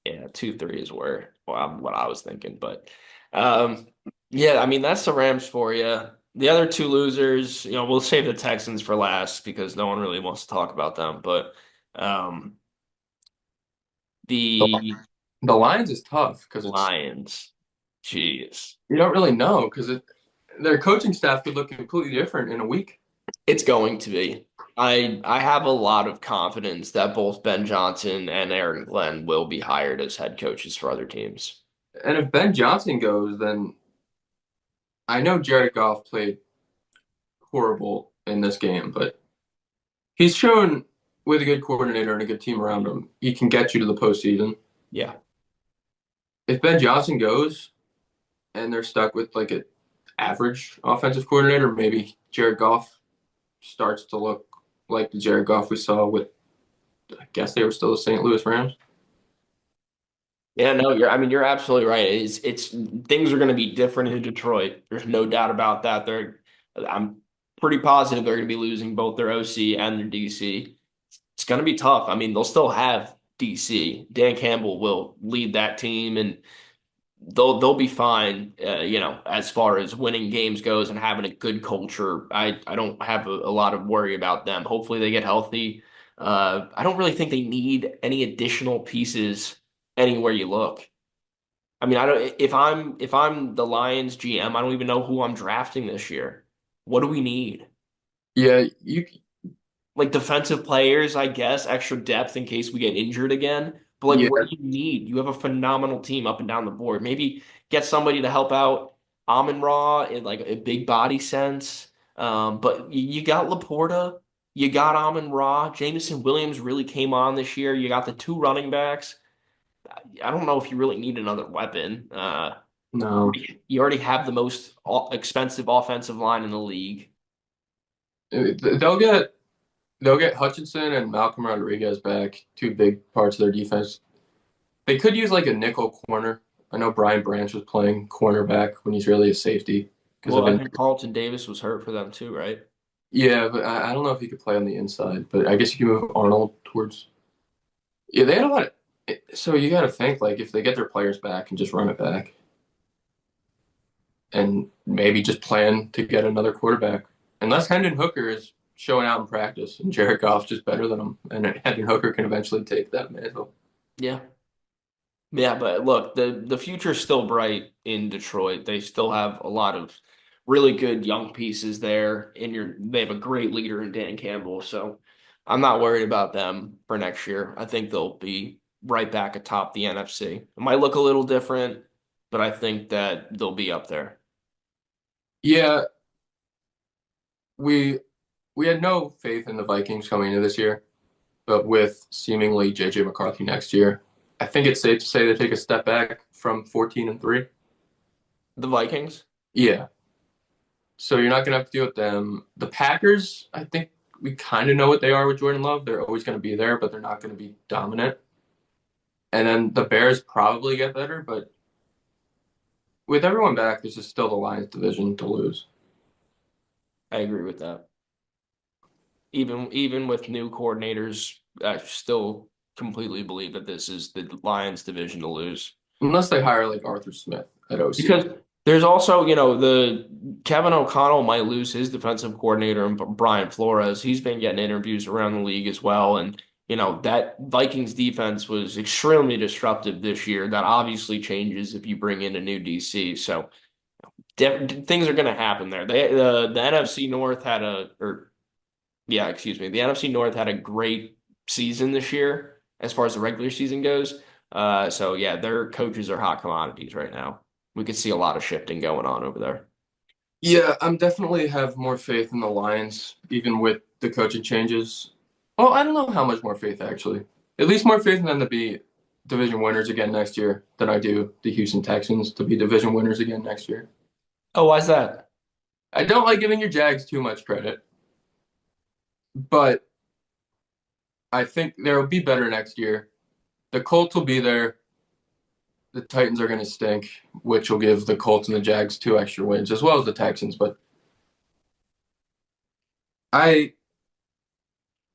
Yeah, 2-3 is where what I was thinking. But um, yeah, I mean that's the Rams for you. The other two losers, we'll save the Texans for last because no one really wants to talk about them. But um,
The,
the
the Lions is tough because
Lions, jeez,
you don't really know because their coaching staff could look completely different in a week.
it's going to be. I have a lot of confidence that both Ben Johnson and Aaron Glenn will be hired as head coaches for other teams.
And if Ben Johnson goes, then I know Jared Goff played horrible in this game, but he's shown with a good coordinator and a good team around him, he can get you to the postseason.
Yeah.
If Ben Johnson goes and they're stuck with like an average offensive coordinator, maybe Jared Goff starts to look like the Jared Goff we saw with, I guess they were still the St. Louis Rams.
Yeah, no, I mean, you're absolutely right. It's things are going to be different in Detroit. There's no doubt about that. I'm pretty positive they're going to be losing both their OC and their DC. It's going to be tough. I mean, they'll still have DC. Dan Campbell will lead that team, and they'll be fine. As far as winning games goes and having a good culture, I don't have a lot of worry about them. Hopefully, they get healthy. I don't really think they need any additional pieces anywhere you look. I mean, I don't if I'm the Lions GM, I don't even know who I'm drafting this year. What do we need?
Yeah, you.
Like defensive players, I guess, extra depth in case we get injured again. But like,
Yeah,
what do you need? You have a phenomenal team up and down the board. Maybe get somebody to help out Amon Ra in like a big body sense. But you got Laporta, you got Amon Ra, Jameson Williams really came on this year. You got the two running backs. I don't know if you really need another weapon.
no.
You already have the most expensive offensive line in the league.
They'll get Hutchinson and Malcolm Rodriguez back, two big parts of their defense. They could use like a nickel corner. I know Brian Branch was playing cornerback when he's really a safety because of
Well, I
in.
think Carlton Davis was hurt for them too, right?
Yeah, but I don't know if he could play on the inside. But I guess you can move Arnold towards. Yeah, they had a lot. So you got to think like if they get their players back and just run it back, and maybe just plan to get another quarterback. Unless Hendon Hooker is showing out in practice and Jared Goff's just better than him, and Hendon Hooker can eventually take that mantle.
Yeah. Yeah, but look, the future's still bright in Detroit. They still have a lot of really good young pieces there, and they have a great leader in Dan Campbell. So I'm not worried about them for next year. I think they'll be right back atop the NFC. It might look a little different, but I think that they'll be up there.
Yeah, we we had no faith in the Vikings coming into this year, but with seemingly JJ McCarthy next year, I think it's safe to say they take a step back from 14-3.
The Vikings?
Yeah, so you're not gonna have to deal with them. The Packers, I think we kind of know what they are with Jordan Love. They're always going to be there, but they're not going to be dominant. And then the Bears probably get better, but with everyone back, this is still the Lions division to lose.
I agree with that. Even with new coordinators, I still completely believe that this is the Lions division to lose.
Unless they hire like Arthur Smith at OC.
Because there's also, the Kevin O'Connell might lose his defensive coordinator and Brian Flores. He's been getting interviews around the league as well. And, that Vikings defense was extremely disruptive this year. That obviously changes if you bring in a new DC. So things are going to happen there. The NFC North had yeah, excuse me. The NFC North had a great season this year as far as the regular season goes. So yeah, their coaches are hot commodities right now. We could see a lot of shifting going on over there.
Yeah, I'm definitely have more faith in the Lions, even with the coaching changes. Well, I don't know how much more faith actually. At least more faith in them to be division winners again next year than I do the Houston Texans to be division winners again next year.
Oh, why's that?
I don't like giving your Jags too much credit, but I think they'll be better next year. The Colts will be there. the Titans are going to stink, which will give the Colts and the Jags 2 extra wins, as well as the Texans. But I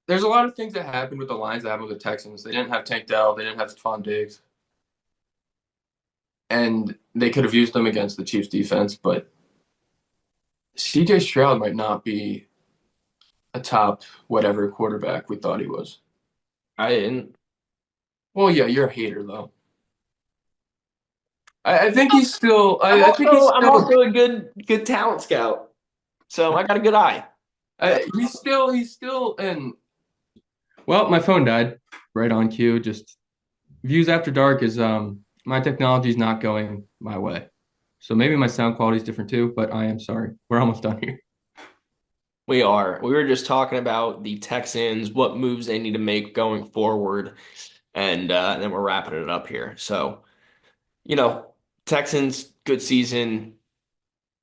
there's a lot of things that happened with the Lions that happened with the Texans. They didn't have Tank Dell, they didn't have Stephon Diggs, and they could have used them against the Chiefs defense. But CJ Stroud might not be a top whatever quarterback we thought he was.
I didn't.
Well, yeah, you're a hater though. I think he's still. I think
I'm also a good talent scout. So I got a good eye.
he's still. And well, my phone died right on cue. Just views after dark is my technology is not going my way. So maybe my sound quality is different too, but I am sorry. We're almost done here.
We are. We were just talking about the Texans, what moves they need to make going forward, and then we're wrapping it up here. So, you know, Texans, good season.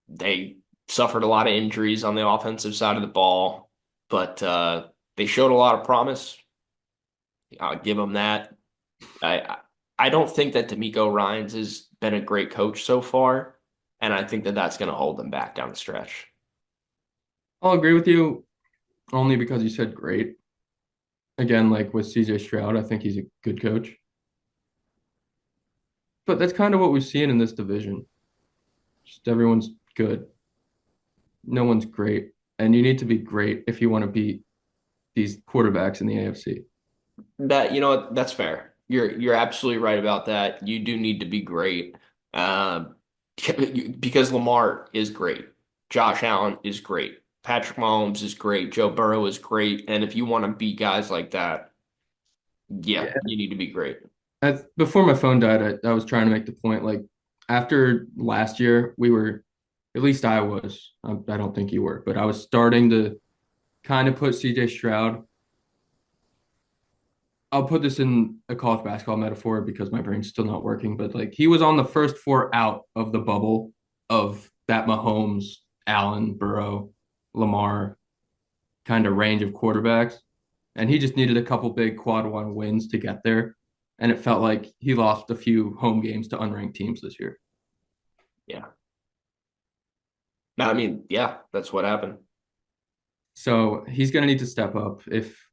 They suffered a lot of injuries on the offensive side of the ball, but they showed a lot of promise. I'll give them that. I I don't think that D'Amico Ryans has been a great coach so far, and I think that that's going to hold them back down the stretch.
I'll agree with you only because you said great. Again, like with CJ Stroud, I think he's a good coach. But that's kind of what we've seen in this division. Just everyone's good. No one's great. And you need to be great if you want to beat these quarterbacks in the AFC.
That you know what, that's fair. You're absolutely right about that. You do need to be great, um, because Lamar is great, Josh Allen is great, Patrick Mahomes is great, Joe Burrow is great, and if you want to beat guys like that, yeah,
Yeah.
you need to be great.
Before my phone died, I was trying to make the point like after last year, we were, at least I was, I don't think you were, but I was starting to kind of put CJ Stroud. I'll put this in a college basketball metaphor because my brain's still not working, but like he was on the first four out of the bubble of that Mahomes, Allen, Burrow, Lamar kind of range of quarterbacks. And he just needed a couple big quad one wins to get there. And it felt like he lost a few home games to unranked teams this year.
Yeah. No, I mean, yeah, that's what happened.
So he's going to need to step up if,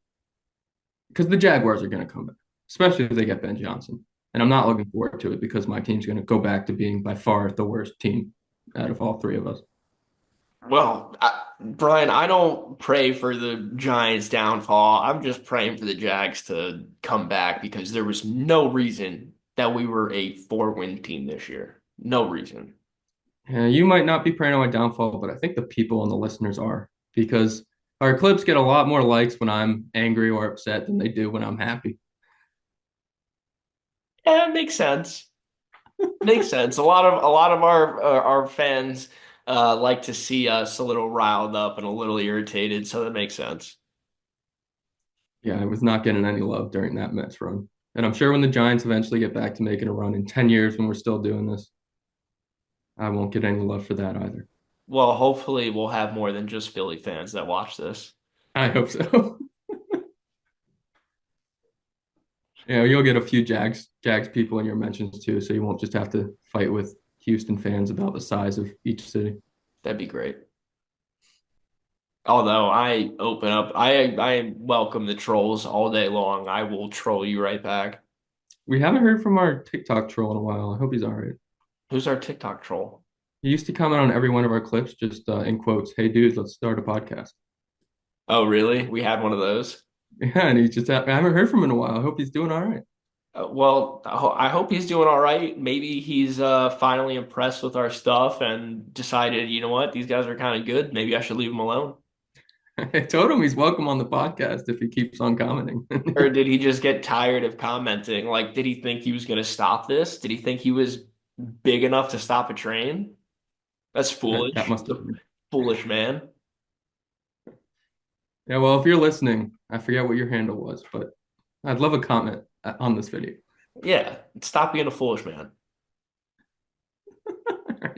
because the Jaguars are going to come back, especially if they get Ben Johnson. And I'm not looking forward to it because my team's going to go back to being by far the worst team out of all three of us.
Well, Brian, I don't pray for the Giants' downfall. I'm just praying for the Jags to come back because there was no reason that we were a four-win team this year. No reason.
You might not be praying on my downfall, but I think the people and the listeners are because our clips get a lot more likes when I'm angry or upset than they do when I'm happy.
Yeah, it makes sense. Makes sense. A lot of our fans like to see us a little riled up and a little irritated, so that makes sense.
Yeah, I was not getting any love during that Mets run. And I'm sure when the Giants eventually get back to making a run in 10 years when we're still doing this, I won't get any love for that either.
Well, hopefully we'll have more than just Philly fans that watch this.
I hope so. Yeah, you'll get a few Jags people in your mentions too, so you won't just have to fight with Houston fans about the size of each city.
That'd be great. Although I welcome the trolls all day long. I will troll you right back.
We haven't heard from our TikTok troll in a while. I hope he's all right.
Who's our TikTok troll?
He used to comment on every one of our clips, just in quotes, "Hey dudes, let's start a podcast."
Oh, really? We had one of those.
Yeah, and I haven't heard from him in a while. I hope he's doing all right.
Well, I hope he's doing all right. Maybe he's finally impressed with our stuff and decided, you know what, these guys are kind of good. Maybe I should leave them alone.
I told him he's welcome on the podcast if he keeps on commenting.
Or did he just get tired of commenting? Like, did he think he was going to stop this? Did he think he was big enough to stop a train? That's
That
foolish.
must have been.
Foolish man.
Yeah, well, if you're listening, I forget what your handle was, but I'd love a comment on this video.
Yeah, stop being a foolish man.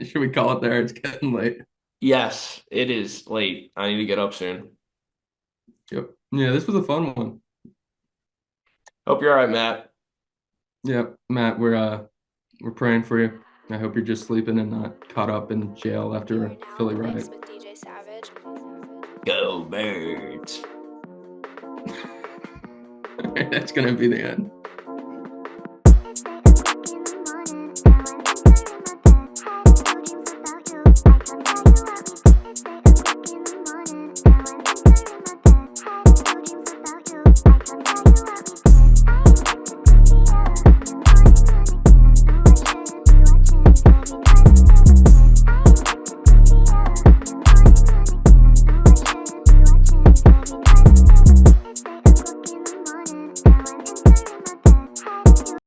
Should we call it there? It's getting late.
Yes, it is late. I need to get up soon.
Yep. Yeah, this was a fun one.
Hope you're all right, Matt.
Yep, Matt, we're We're praying for you. I hope you're just sleeping and not caught up in jail
You
after
are
a
now in
Philly
the mix
riot.
with DJ Savage.
Go Birds.
That's gonna be the end.